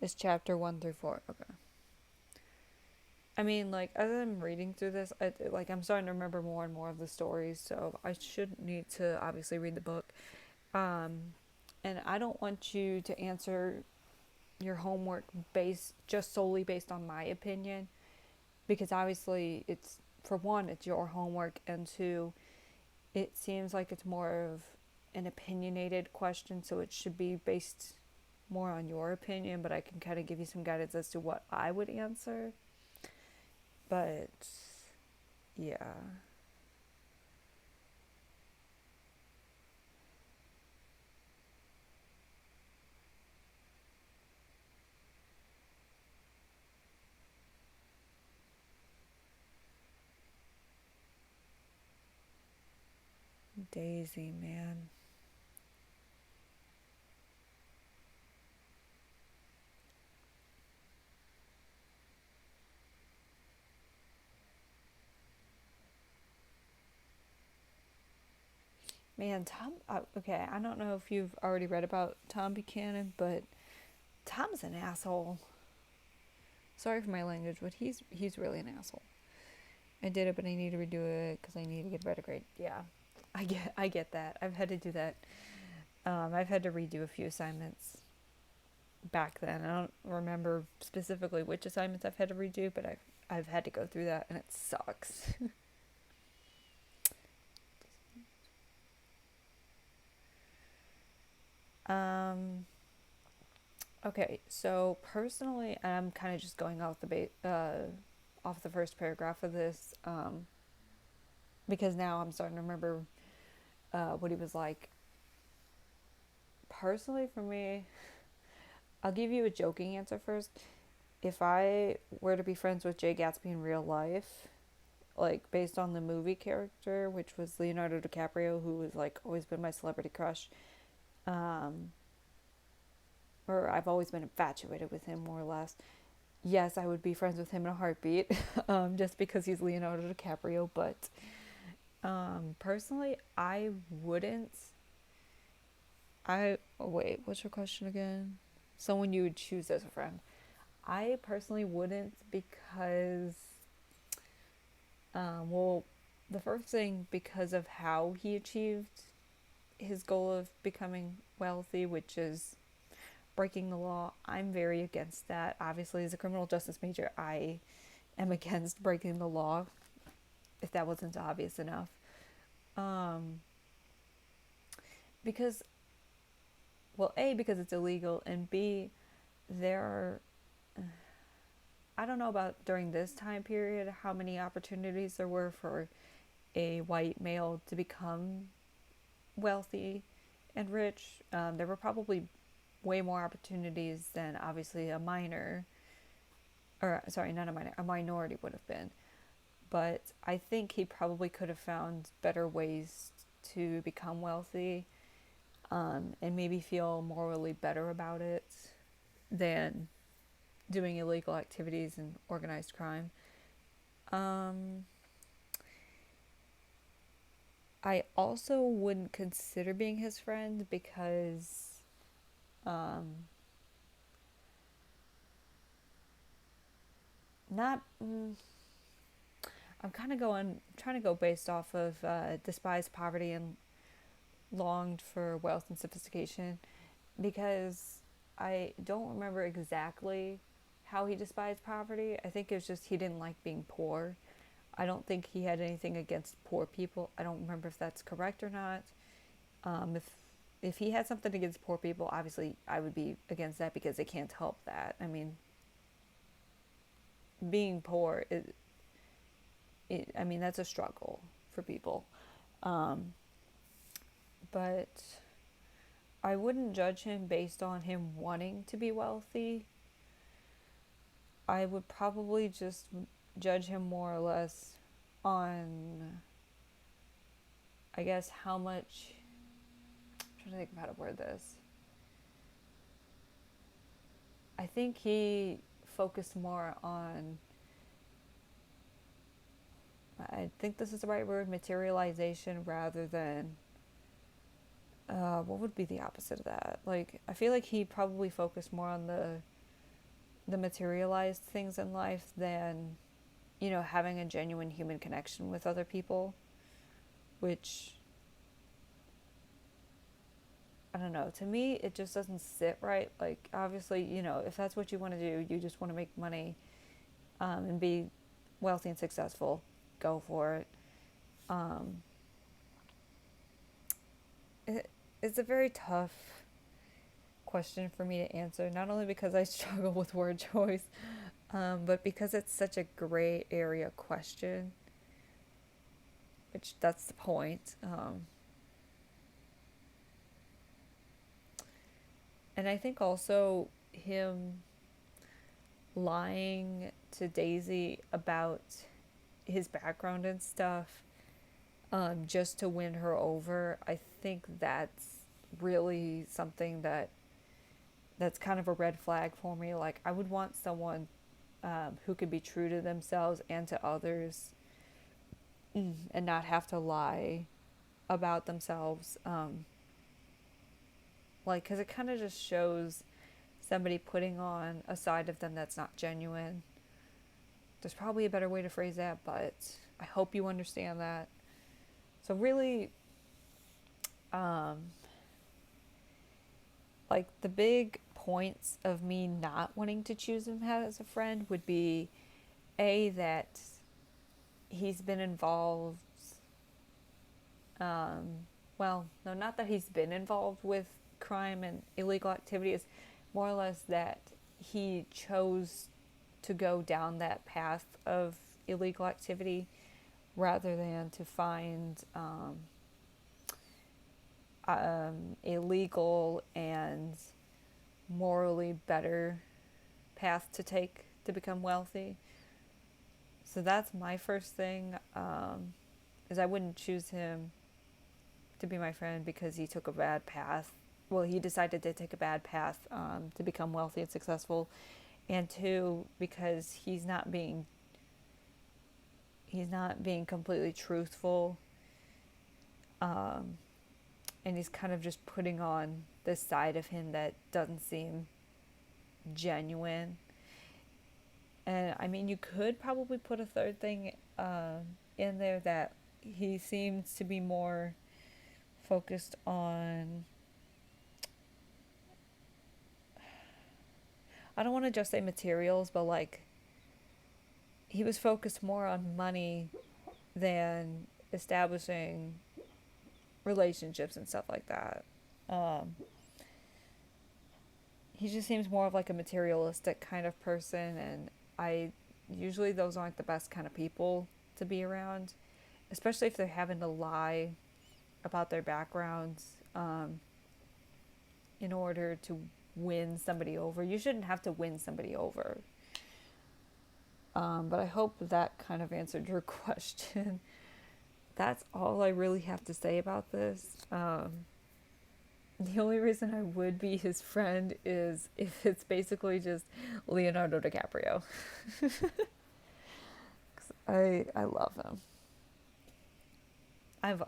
It's chapter 1 through 4. Okay. I mean, like, as I'm reading through this, I'm starting to remember more and more of the stories, so I should need to obviously read the book. Um, and I don't want you to answer your homework just solely based on my opinion, because obviously it's, for one, it's your homework, and two, it seems like it's more of an opinionated question, so it should be based more on your opinion, but I can kind of give you some guidance as to what I would answer. But yeah. Daisy, man. Man, Tom. Okay, I don't know if you've already read about Tom Buchanan, but Tom's an asshole. Sorry for my language, but he's really an asshole. I did it, but I need to redo it because I need to get a better grade. Yeah, I get that. I've had to do that. I've had to redo a few assignments back then. I don't remember specifically which assignments I've had to redo, but I've had to go through that, and it sucks. um. Okay, so personally, I'm kind of just going off the first paragraph of this, because now I'm starting to remember what he was like. Personally, for me, I'll give you a joking answer first. If I were to be friends with Jay Gatsby in real life, like based on the movie character, which was Leonardo DiCaprio, who was like always been my celebrity crush, um, or I've always been infatuated with him more or less. Yes, I would be friends with him in a heartbeat, just because he's Leonardo DiCaprio. But personally, I wouldn't. Wait, what's your question again? Someone you would choose as a friend. I personally wouldn't because, well, the first thing, because of how he achieved his goal of becoming wealthy, which is breaking the law. I'm very against that. Obviously, as a criminal justice major, I am against breaking the law, if that wasn't obvious enough. Um, because, well, A, because it's illegal, and B, there are, I don't know about during this time period how many opportunities there were for a white male to become wealthy and rich. There were probably way more opportunities than obviously a minor, or sorry, not a minor, a minority would have been. But I think he probably could have found better ways to become wealthy, and maybe feel morally better about it than doing illegal activities and organized crime. Um, I also wouldn't consider being his friend because, um, not. I'm kind of trying to go based off of despised poverty and longed for wealth and sophistication, because I don't remember exactly how he despised poverty. I think it was just he didn't like being poor. I don't think he had anything against poor people. I don't remember if that's correct or not. If he had something against poor people, obviously I would be against that because they can't help that. I mean, being poor I mean, that's a struggle for people. Um, but I wouldn't judge him based on him wanting to be wealthy. I would probably just judge him more or less on, I guess, how much. I'm trying to think of how to word this. I think he focused more on, I think this is the right word, materialization rather than, what would be the opposite of that? Like, I feel like he probably focused more on the the materialized things in life than, having a genuine human connection with other people, which, I don't know, to me, it just doesn't sit right. Like, obviously, if that's what you want to do, you just want to make money, and be wealthy and successful, go for it. Um, it it's a very tough question for me to answer, not only because I struggle with word choice, but because it's such a gray area question, which that's the point. And I think also him lying to Daisy about his background and stuff, just to win her over, I think that's really something that's kind of a red flag for me. Like, I would want someone, who could be true to themselves and to others, and not have to lie about themselves. Like, because it kind of just shows somebody putting on a side of them that's not genuine. There's probably a better way to phrase that, but I hope you understand that. So really, um, like, the big points of me not wanting to choose him as a friend would be, A, that he's been involved, well, no, not that he's been involved with crime and illegal activities, more or less that he chose to go down that path of illegal activity rather than to find, a legal and morally better path to take to become wealthy. So that's my first thing, is I wouldn't choose him to be my friend because he took a bad path. Well, he decided to take a bad path, to become wealthy and successful, and two, because he's not being completely truthful, and he's kind of just putting on this side of him that doesn't seem genuine. And I mean, you could probably put a third thing, in there, that he seems to be more focused on, I don't want to just say materials, but like, he was focused more on money than establishing relationships and stuff like that. Um, he just seems more of like a materialistic kind of person, and I usually those aren't the best kind of people to be around, especially if they're having to lie about their backgrounds, in order to win somebody over. You shouldn't have to win somebody over. But I hope that kind of answered your question. That's all I really have to say about this. The only reason I would be his friend is if it's basically just Leonardo DiCaprio. 'Cause I love him. I've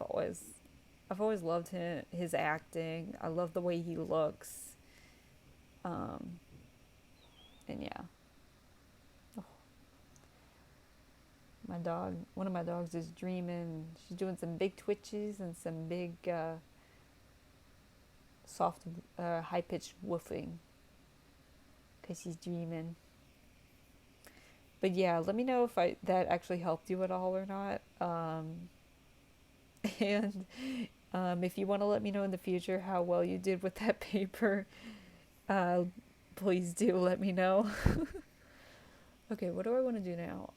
always loved his acting. I love the way he looks. Um, and yeah. Oh, one of my dogs is dreaming. She's doing some big twitches and some big, soft, high pitched woofing because she's dreaming. But yeah, let me know if that actually helped you at all or not. And, if you want to let me know in the future how well you did with that paper, uh, please do let me know. Okay, what do I want to do now?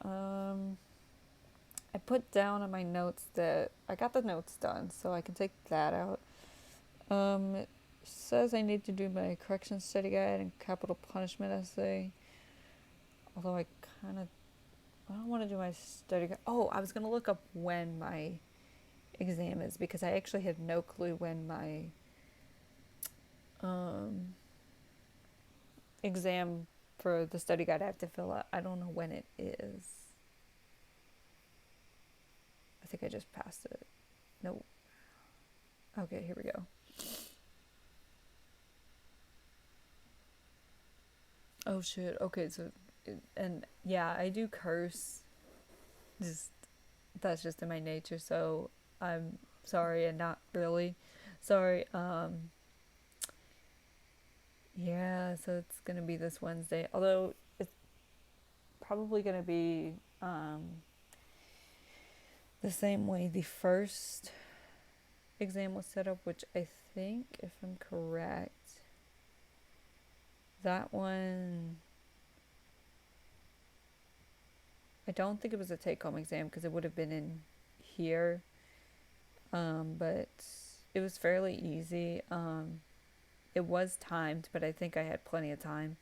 I put down on my notes that I got the notes done, so I can take that out. It says I need to do my correction study guide and capital punishment essay. Although I don't want to do my study guide. Oh, I was going to look up when my exam is, because I actually have no clue when my, exam for the study guide I have to fill out. I don't know when it is. I think I just passed it. No. Okay, here we go. Oh shit. Okay, so and yeah, I do curse. Just that's just in my nature. So I'm sorry and not really sorry. Yeah, so it's gonna be this Wednesday. Although it's probably gonna be the same way the first exam was set up, which I think, if I'm correct, that one, I don't think it was a take home exam because it would have been in here, but it was fairly easy. It was timed, but I think I had plenty of time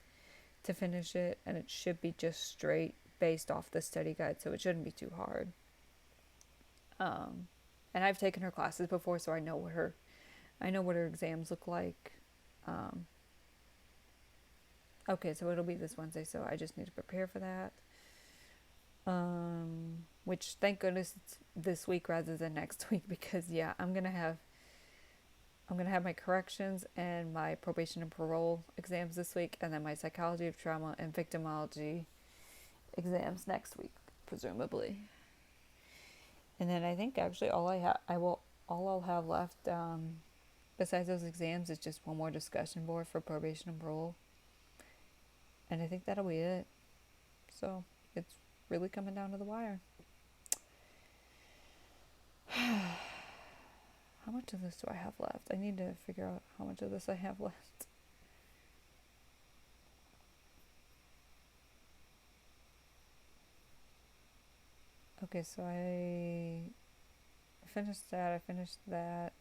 to finish it, and it should be just straight based off the study guide, so it shouldn't be too hard. Um, and I've taken her classes before, so I know what her exams look like. Um, okay, so it'll be this Wednesday, so I just need to prepare for that. Which thank goodness it's this week rather than next week because yeah, I'm gonna have my corrections and my probation and parole exams this week, and then my psychology of trauma and victimology exams next week, presumably. And then I think actually all I'll have left besides those exams is just one more discussion board for probation and parole, and I think that'll be it. So it's really coming down to the wire. How much of this do I have left? I need to figure out how much of this I have left. Okay, so I finished that. I finished that.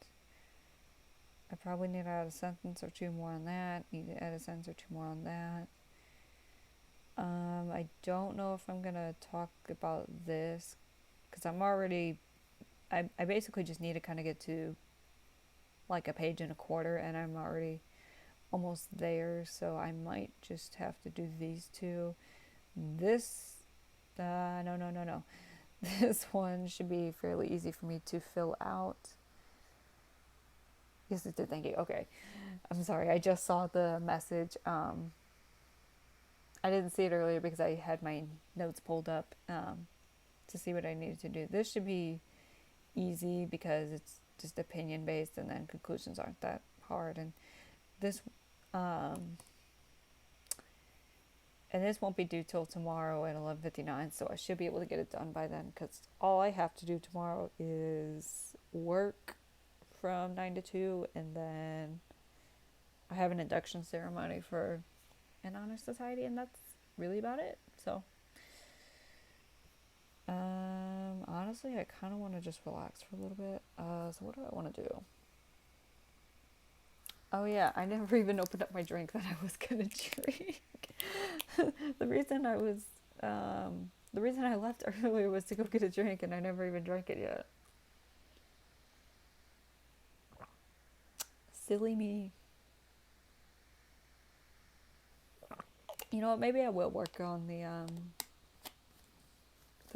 I probably need to add a sentence or two more on that. Need to add a sentence or two more on that. I don't know if I'm gonna talk about this because I basically just need to kind of get to like a page and a quarter, and I'm already almost there, so I might just have to do these two. This, no. This one should be fairly easy for me to fill out. Yes, it did. Thank you. Okay. I'm sorry. I just saw the message. I didn't see it earlier because I had my notes pulled up to see what I needed to do. This should be easy because it's just opinion based, and then conclusions aren't that hard. This, um, and this won't be due till tomorrow at 11:59, so I should be able to get it done by then. Because all I have to do tomorrow is work from 9 to 2, and then I have an induction ceremony for an honor society, and that's really about it. So, honestly, I kind of want to just relax for a little bit. So what do I want to do? Oh yeah, I never even opened up my drink that I was gonna drink. the reason I was, the reason I left earlier was to go get a drink, and I never even drank it yet. Silly me. You know what? Maybe I will work on the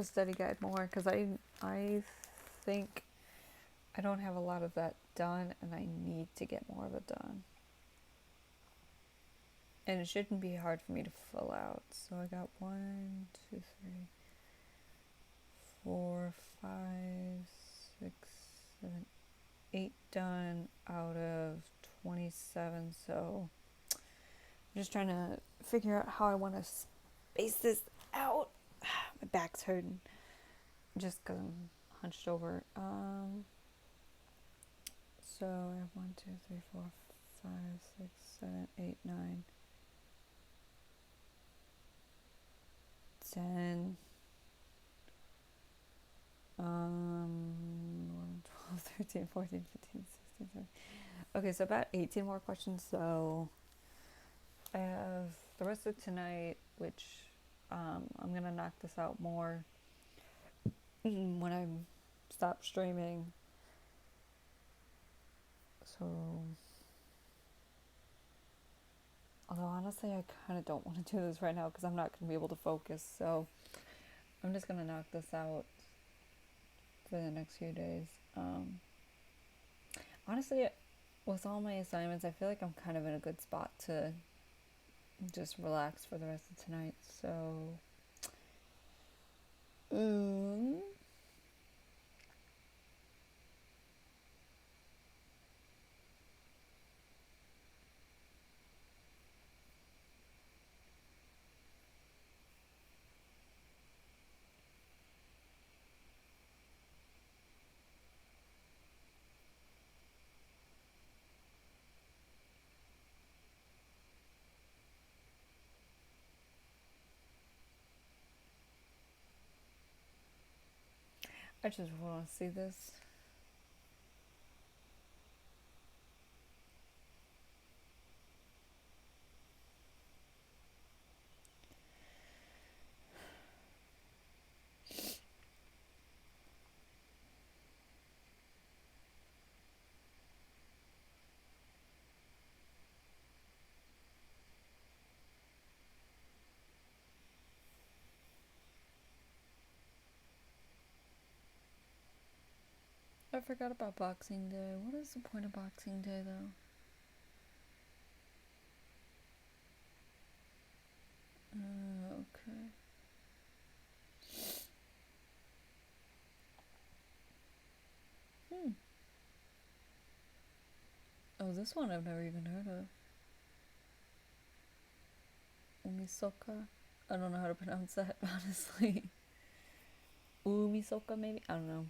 study guide more because I think I don't have a lot of that done, and I need to get more of it done. And it shouldn't be hard for me to fill out. So I got 1, 2, 3, 4, 5, 6, 7, 8 done out of 27. So I'm just trying to figure out how I want to space this out. My back's hurting just because I'm hunched over. So I have 1, 2, 3, 4, 5, 6, 7, 8, 9, 10. 11, 12, 13, 14, 15, 16, 17. Okay, so about 18 more questions. So I have the rest of tonight, which I'm going to knock this out more when I stop streaming. So, although honestly, I kind of don't want to do this right now because I'm not going to be able to focus. So I'm just going to knock this out for the next few days. Honestly, with all my assignments, I feel like I'm kind of in a good spot to just relax for the rest of tonight. So, I just want to see this. I forgot about Boxing Day. What is the point of Boxing Day, though? Okay. Oh, this one I've never even heard of. Umisoka? I don't know how to pronounce that, honestly. Umisoka, maybe? I don't know.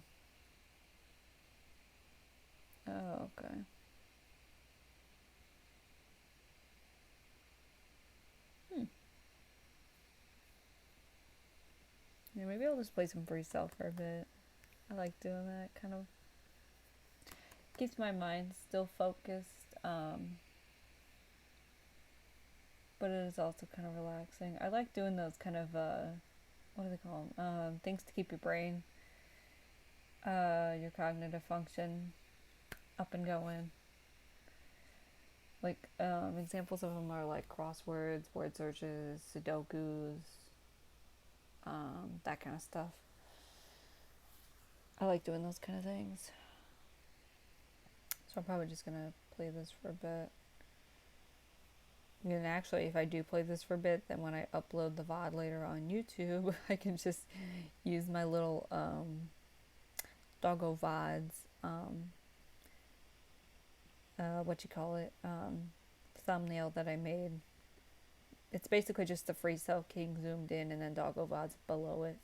Oh, okay. Yeah, maybe I'll just play some FreeCell for a bit. I like doing that. Kind of keeps my mind still focused, but it is also kind of relaxing. I like doing those kind of, what do they call them? Things to keep your brain, your cognitive function up and going. Like, examples of them are like crosswords, word searches, sudokus, that kind of stuff. I like doing those kind of things. So I'm probably just gonna play this for a bit. And actually, if I do play this for a bit, then when I upload the VOD later on YouTube, I can just use my little doggo VODs, thumbnail that I made. It's basically just the FreeCell King zoomed in and then doggo VODs below it.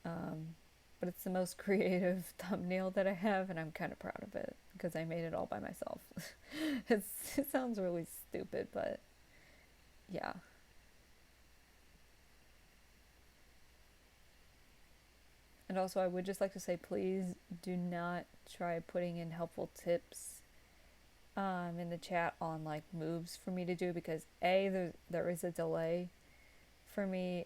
But it's the most creative thumbnail that I have, and I'm kind of proud of it because I made it all by myself. It sounds really stupid, but yeah. And also, I would just like to say, please do not try putting in helpful tips in the chat on like moves for me to do, because there is a delay for me,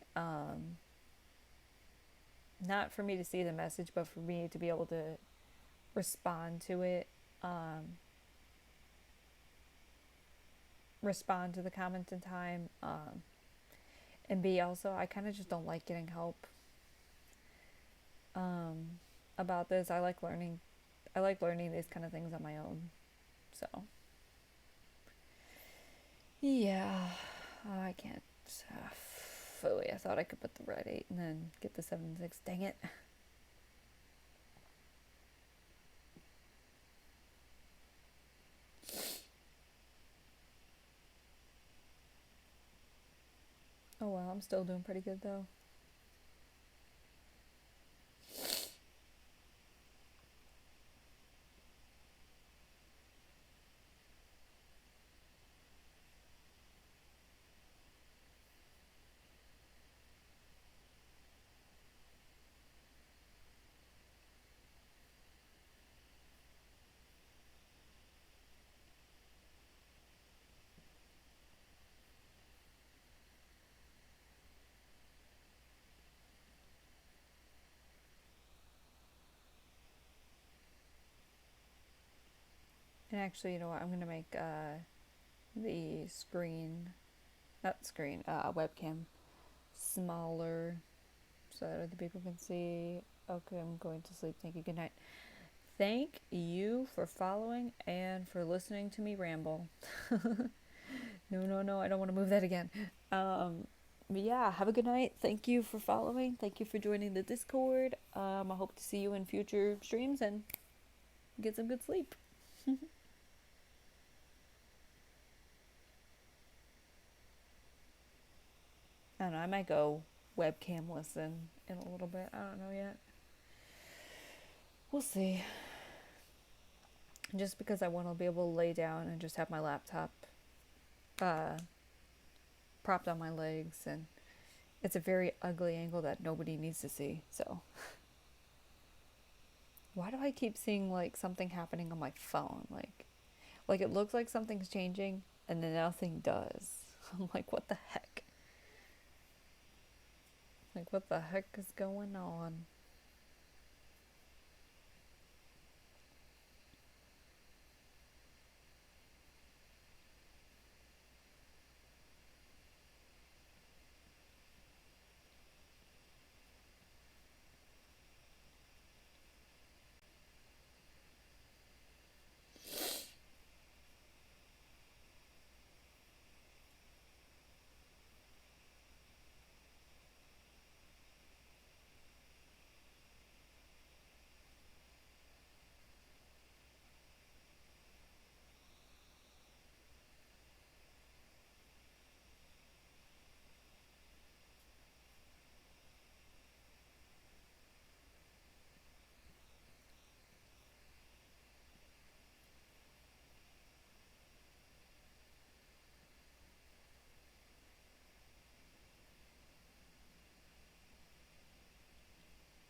not for me to see the message, but for me to be able to respond to it, respond to the comments in time, and B, also I kind of just don't like getting help about this. I like learning these kind of things on my own. So yeah, I can't. Phooey, I thought I could put the red 8 and then get the 7-6. Dang it. Oh well, I'm still doing pretty good though. And actually, you know what? I'm gonna make the webcam smaller so that other people can see. Okay, I'm going to sleep. Thank you. Good night. Thank you for following and for listening to me ramble. No, no, no, I don't want to move that again. But yeah, have a good night. Thank you for following. Thank you for joining the Discord. I hope to see you in future streams and get some good sleep. I don't know, I might go webcam listen in a little bit. I don't know yet. We'll see. Just because I want to be able to lay down and just have my laptop uh, propped on my legs, and it's a very ugly angle that nobody needs to see. So, why do I keep seeing like something happening on my phone? Like it looks like something's changing and then nothing does. I'm like, what the heck? Like, what the heck is going on?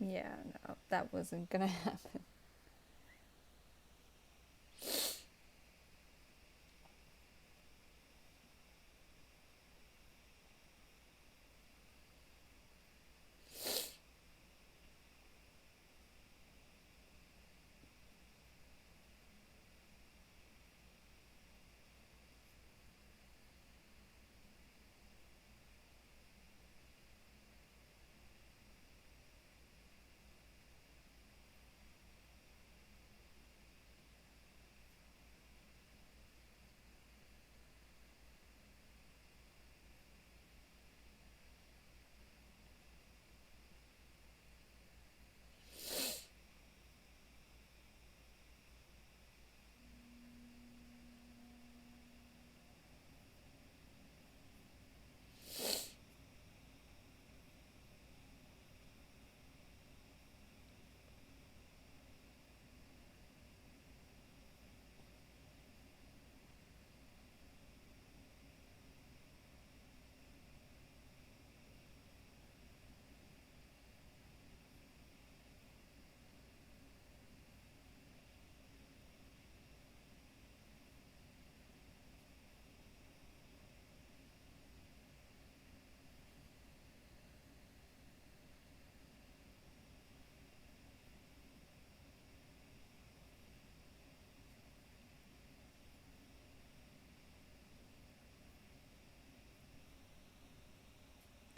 Yeah, no, that wasn't gonna happen.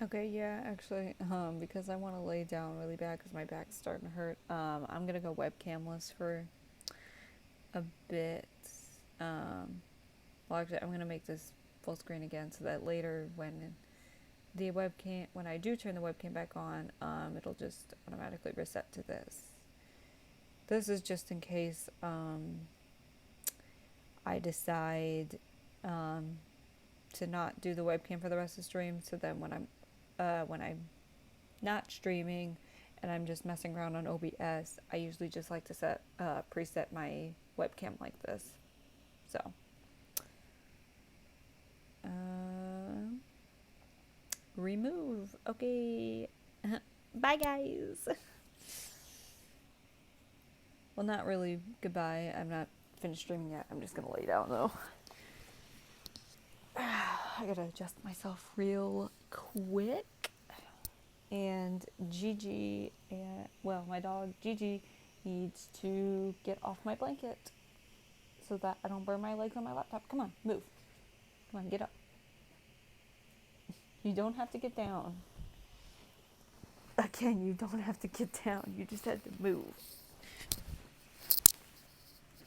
Okay, yeah, actually, because I want to lay down really bad because my back's starting to hurt. I'm gonna go webcamless for a bit. Um, well, actually, I'm gonna make this full screen again so that later when I do turn the webcam back on, it'll just automatically reset to this. This is just in case I decide um, to not do the webcam for the rest of the stream. So then when I'm not streaming and I'm just messing around on OBS, I usually just like to preset my webcam like this. So, uh, remove. Okay. Bye, guys. Well, not really goodbye. I'm not finished streaming yet. I'm just gonna lay down though. I gotta adjust myself real quick. And Gigi, my dog Gigi, needs to get off my blanket so that I don't burn my legs on my laptop. Come on, move. Come on, get up. You don't have to get down. Again, you don't have to get down. You just had to move.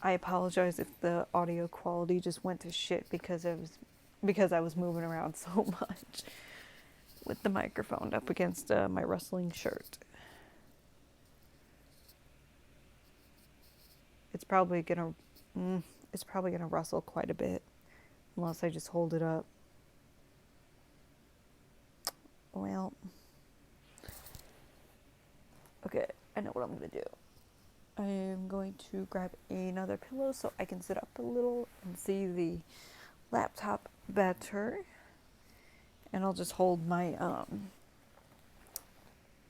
I apologize if the audio quality just went to shit because I was because I was moving around so much with the microphone up against my rustling shirt. It's probably gonna rustle quite a bit unless I just hold it up. Well, okay, I know what I'm gonna do. I am going to grab another pillow so I can sit up a little and see the laptop better. And I'll just hold my,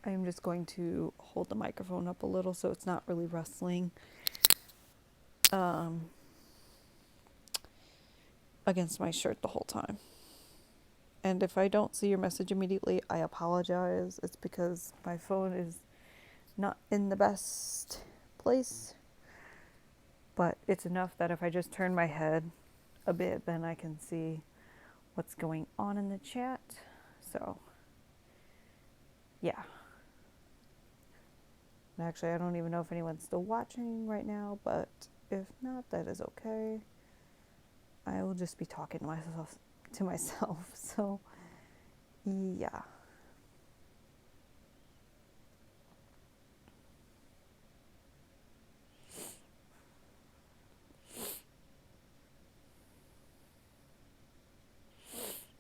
I'm just going to hold the microphone up a little so it's not really rustling against my shirt the whole time. And if I don't see your message immediately, I apologize. It's because my phone is not in the best place. But it's enough that if I just turn my head a bit, then I can see what's going on in the chat. So, yeah. And actually, I don't even know if anyone's still watching right now, but if not, that is okay. I will just be talking to myself. So, yeah.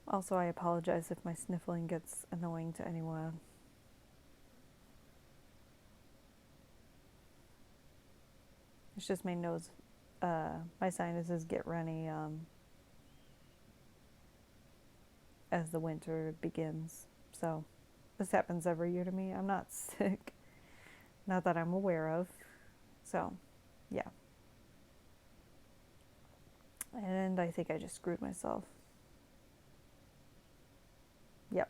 Also, I apologize if my sniffling gets annoying to anyone. It's just my nose, my sinuses get runny as the winter begins. So, this happens every year to me. I'm not sick. Not that I'm aware of. So, yeah. And I think I just screwed myself. Yep.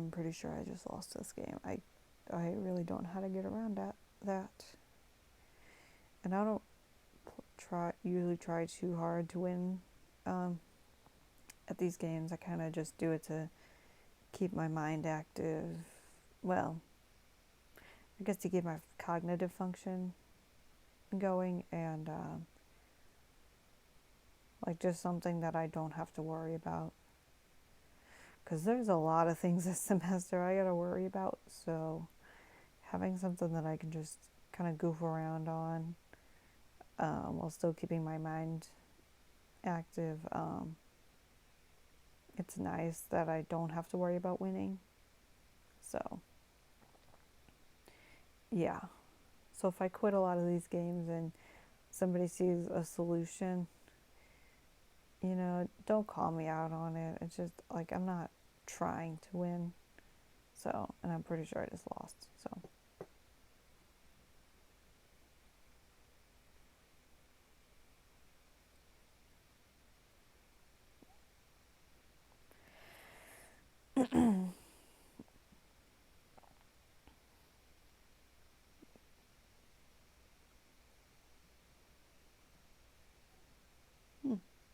I'm pretty sure I just lost this game. I really don't know how to get around that. And I don't usually try too hard to win at these games. I kind of just do it to keep my mind active. Well, I guess to keep my cognitive function going, and like just something that I don't have to worry about. Because there's a lot of things this semester I gotta worry about, so having something that I can just kind of goof around on while still keeping my mind active, it's nice that I don't have to worry about winning. So, yeah. So if I quit a lot of these games and somebody sees a solution, don't call me out on it. It's just like I'm not trying to win. So, and I'm pretty sure I just lost. So.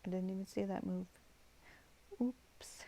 I didn't even see that move. Oops.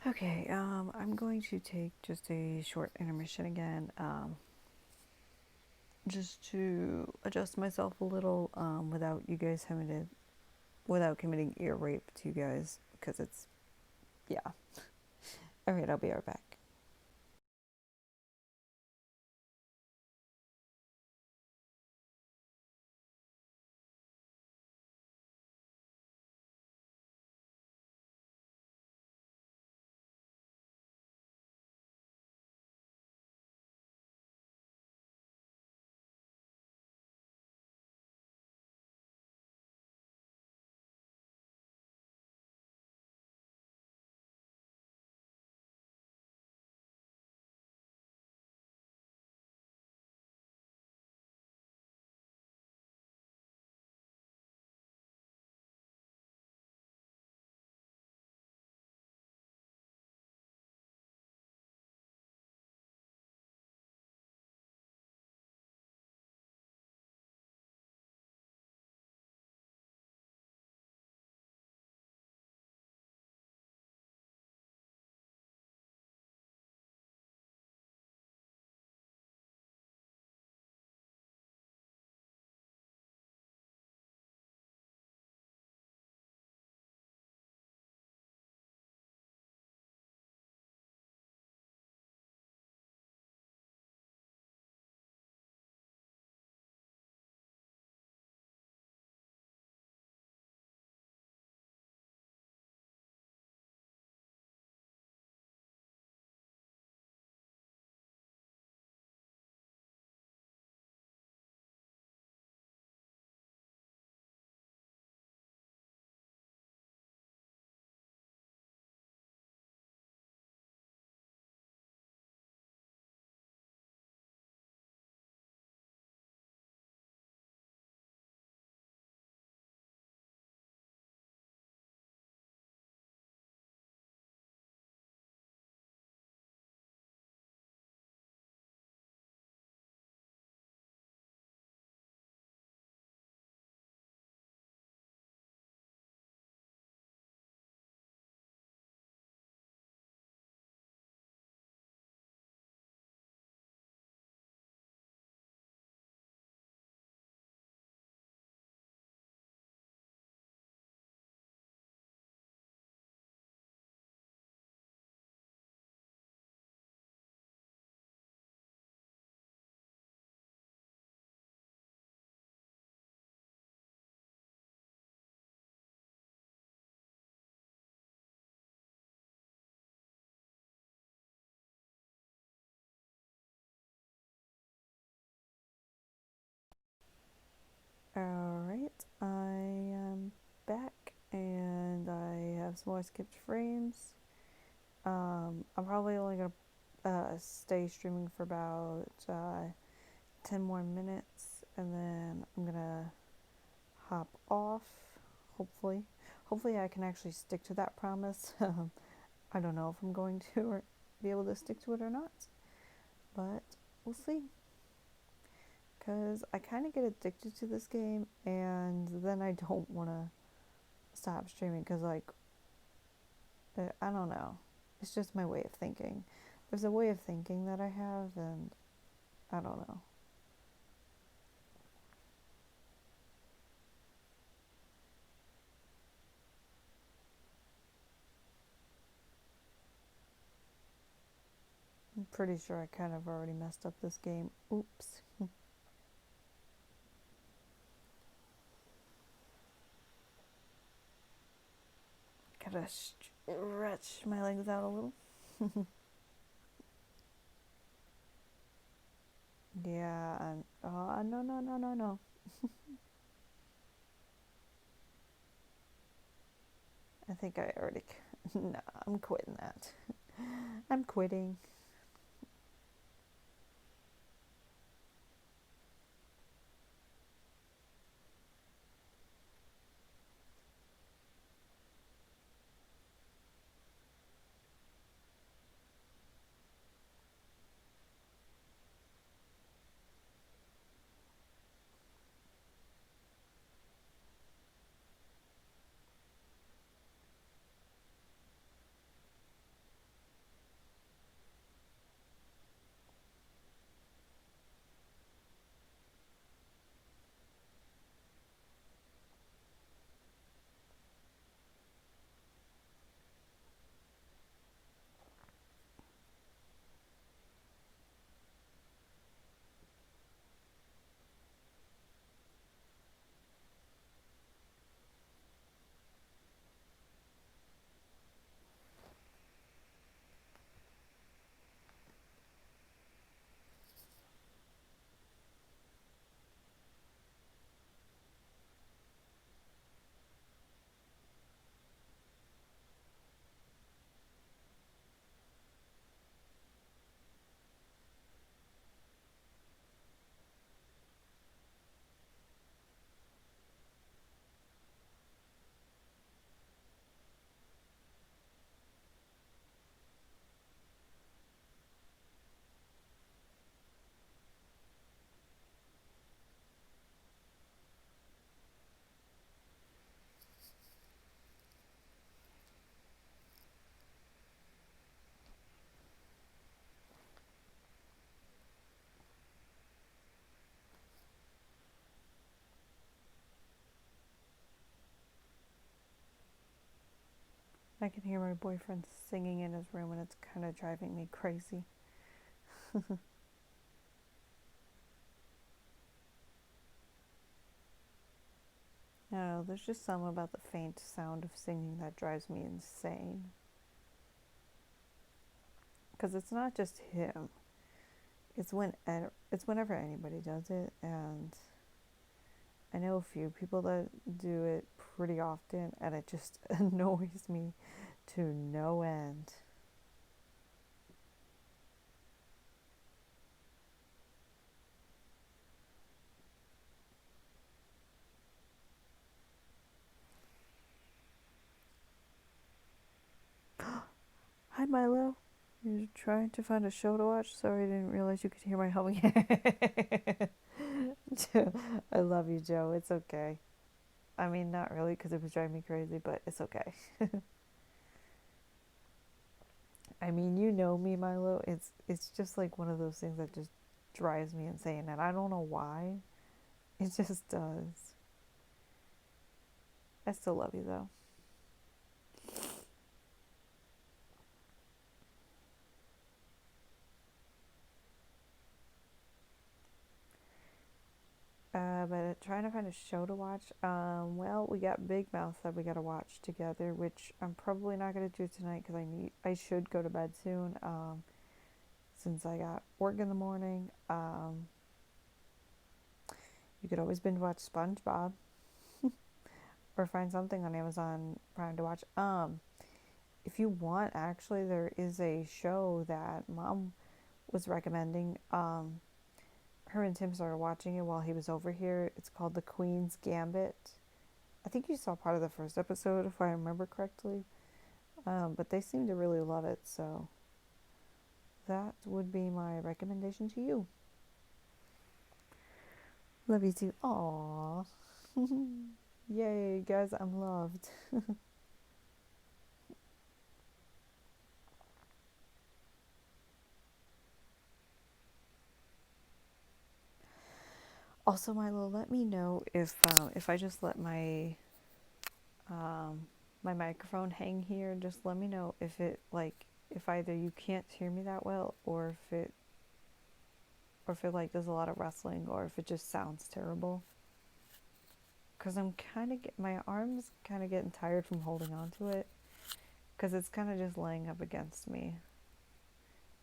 Okay, I'm going to take just a short intermission again, just to adjust myself a little, without you guys having to, without committing ear rape to you guys, because it's, yeah. Alright, I'll be right back. Alright, I am back and I have some more skipped frames. I'm probably only gonna stay streaming for about 10 more minutes and then I'm gonna hop off, hopefully. Hopefully, I can actually stick to that promise. I don't know if I'm going to or be able to stick to it or not, but we'll see. Because I kind of get addicted to this game and then I don't want to stop streaming because, like, I don't know. It's just my way of thinking. There's a way of thinking that I have, and I don't know. I'm pretty sure I kind of already messed up this game. Oops. Gotta stretch my legs out a little. Yeah, and no, no, no, no, no. I think I already. Nah, I'm quitting that. I'm quitting. I can hear my boyfriend singing in his room and it's kind of driving me crazy. I don't know, there's just something about the faint sound of singing that drives me insane. Because it's not just him. It's whenever anybody does it, and I know a few people that do it pretty often, and it just annoys me to no end. Hi, Milo. You're trying to find a show to watch? Sorry, I didn't realize you could hear my humming. I love you, Joe. It's okay. I mean, not really, because it was driving me crazy, but it's okay. I mean, you know me, Milo. It's just like one of those things that just drives me insane, and I don't know why. It just does. I still love you though. But trying to find a show to watch. Well, we got Big Mouth that we gotta watch together, which I'm probably not gonna do tonight because I should go to bed soon. Since I got work in the morning. You could always binge watch SpongeBob or find something on Amazon Prime to watch. If you want, actually, there is a show that Mom was recommending. Her and Tim started watching it while he was over here. It's called The Queen's Gambit. I think you saw part of the first episode, if I remember correctly. But they seem to really love it, so that would be my recommendation to you. Love you too. Aww. Yay, guys, I'm loved. Also, Milo, let me know if I just let um, my microphone hang here. Just let me know if it if either you can't hear me that well, or if it like does a lot of rustling, or if it just sounds terrible. Cause I'm kind of my arms kind of getting tired from holding on to it, cause it's kind of just laying up against me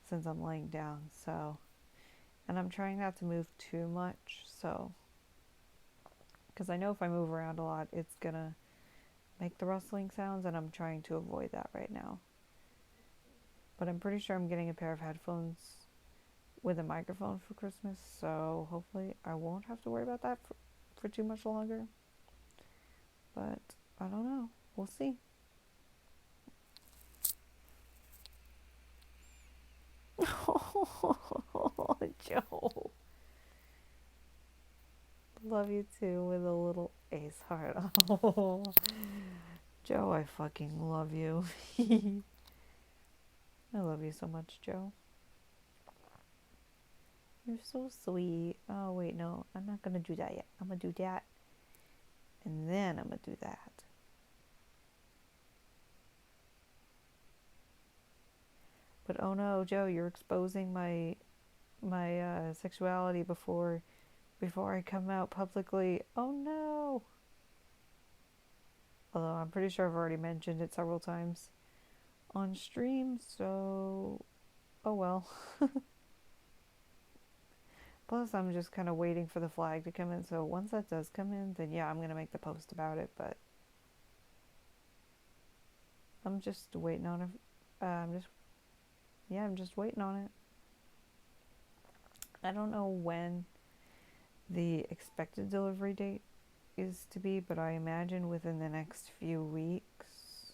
since I'm laying down. So, and I'm trying not to move too much. So, cause I know if I move around a lot, it's gonna make the rustling sounds, and I'm trying to avoid that right now. But I'm pretty sure I'm getting a pair of headphones with a microphone for Christmas, so hopefully I won't have to worry about that for too much longer. But I don't know. We'll see. Oh, Joe. Love you too with a little ace heart. Oh, Joe, I fucking love you. I love you so much, Joe. You're so sweet. Oh, wait, no. I'm not gonna do that yet. I'm gonna do that. And then I'm gonna do that. But oh no, Joe, you're exposing my sexuality before I come out publicly. Oh no. Although I'm pretty sure I've already mentioned it several times on stream, so oh well. Plus, I'm just kind of waiting for the flag to come in. So once that does come in, then yeah, I'm gonna make the post about it. But I'm just waiting on it. I'm just waiting on it. I don't know when the expected delivery date is to be, but I imagine within the next few weeks.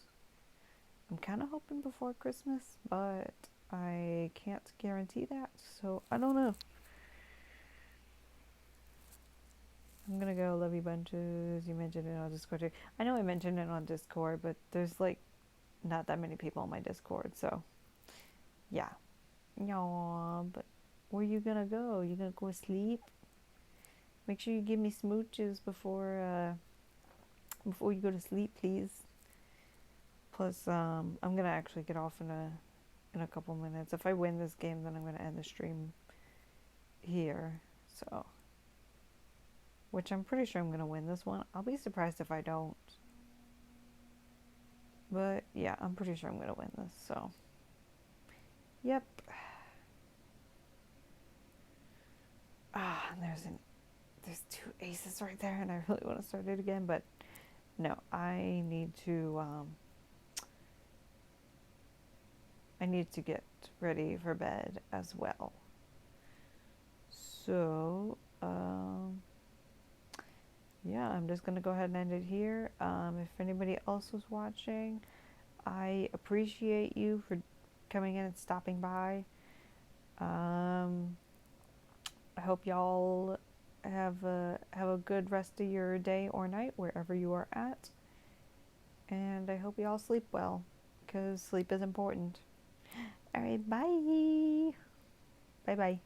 I'm kind of hoping before Christmas, but I can't guarantee that. So I don't know. I'm gonna go. Love you bunches. You mentioned it on Discord too. I know I mentioned it on Discord, but there's like not that many people on my Discord, so yeah. Yaw, but where you gonna go? You gonna go sleep? Make sure you give me smooches before you go to sleep, please. Plus, I'm gonna actually get off in a couple minutes. If I win this game, then I'm gonna end the stream here. So, which I'm pretty sure I'm gonna win this one. I'll be surprised if I don't. But yeah, I'm pretty sure I'm gonna win this. So, yep. And there's two aces right there, and I really want to start it again, but no, I need to get ready for bed as well. So, yeah, I'm just gonna go ahead and end it here. If anybody else was watching, I appreciate you for coming in and stopping by. I hope y'all have a good rest of your day or night wherever you are at, and I hope y'all sleep well, because sleep is important. All right, bye. Bye bye.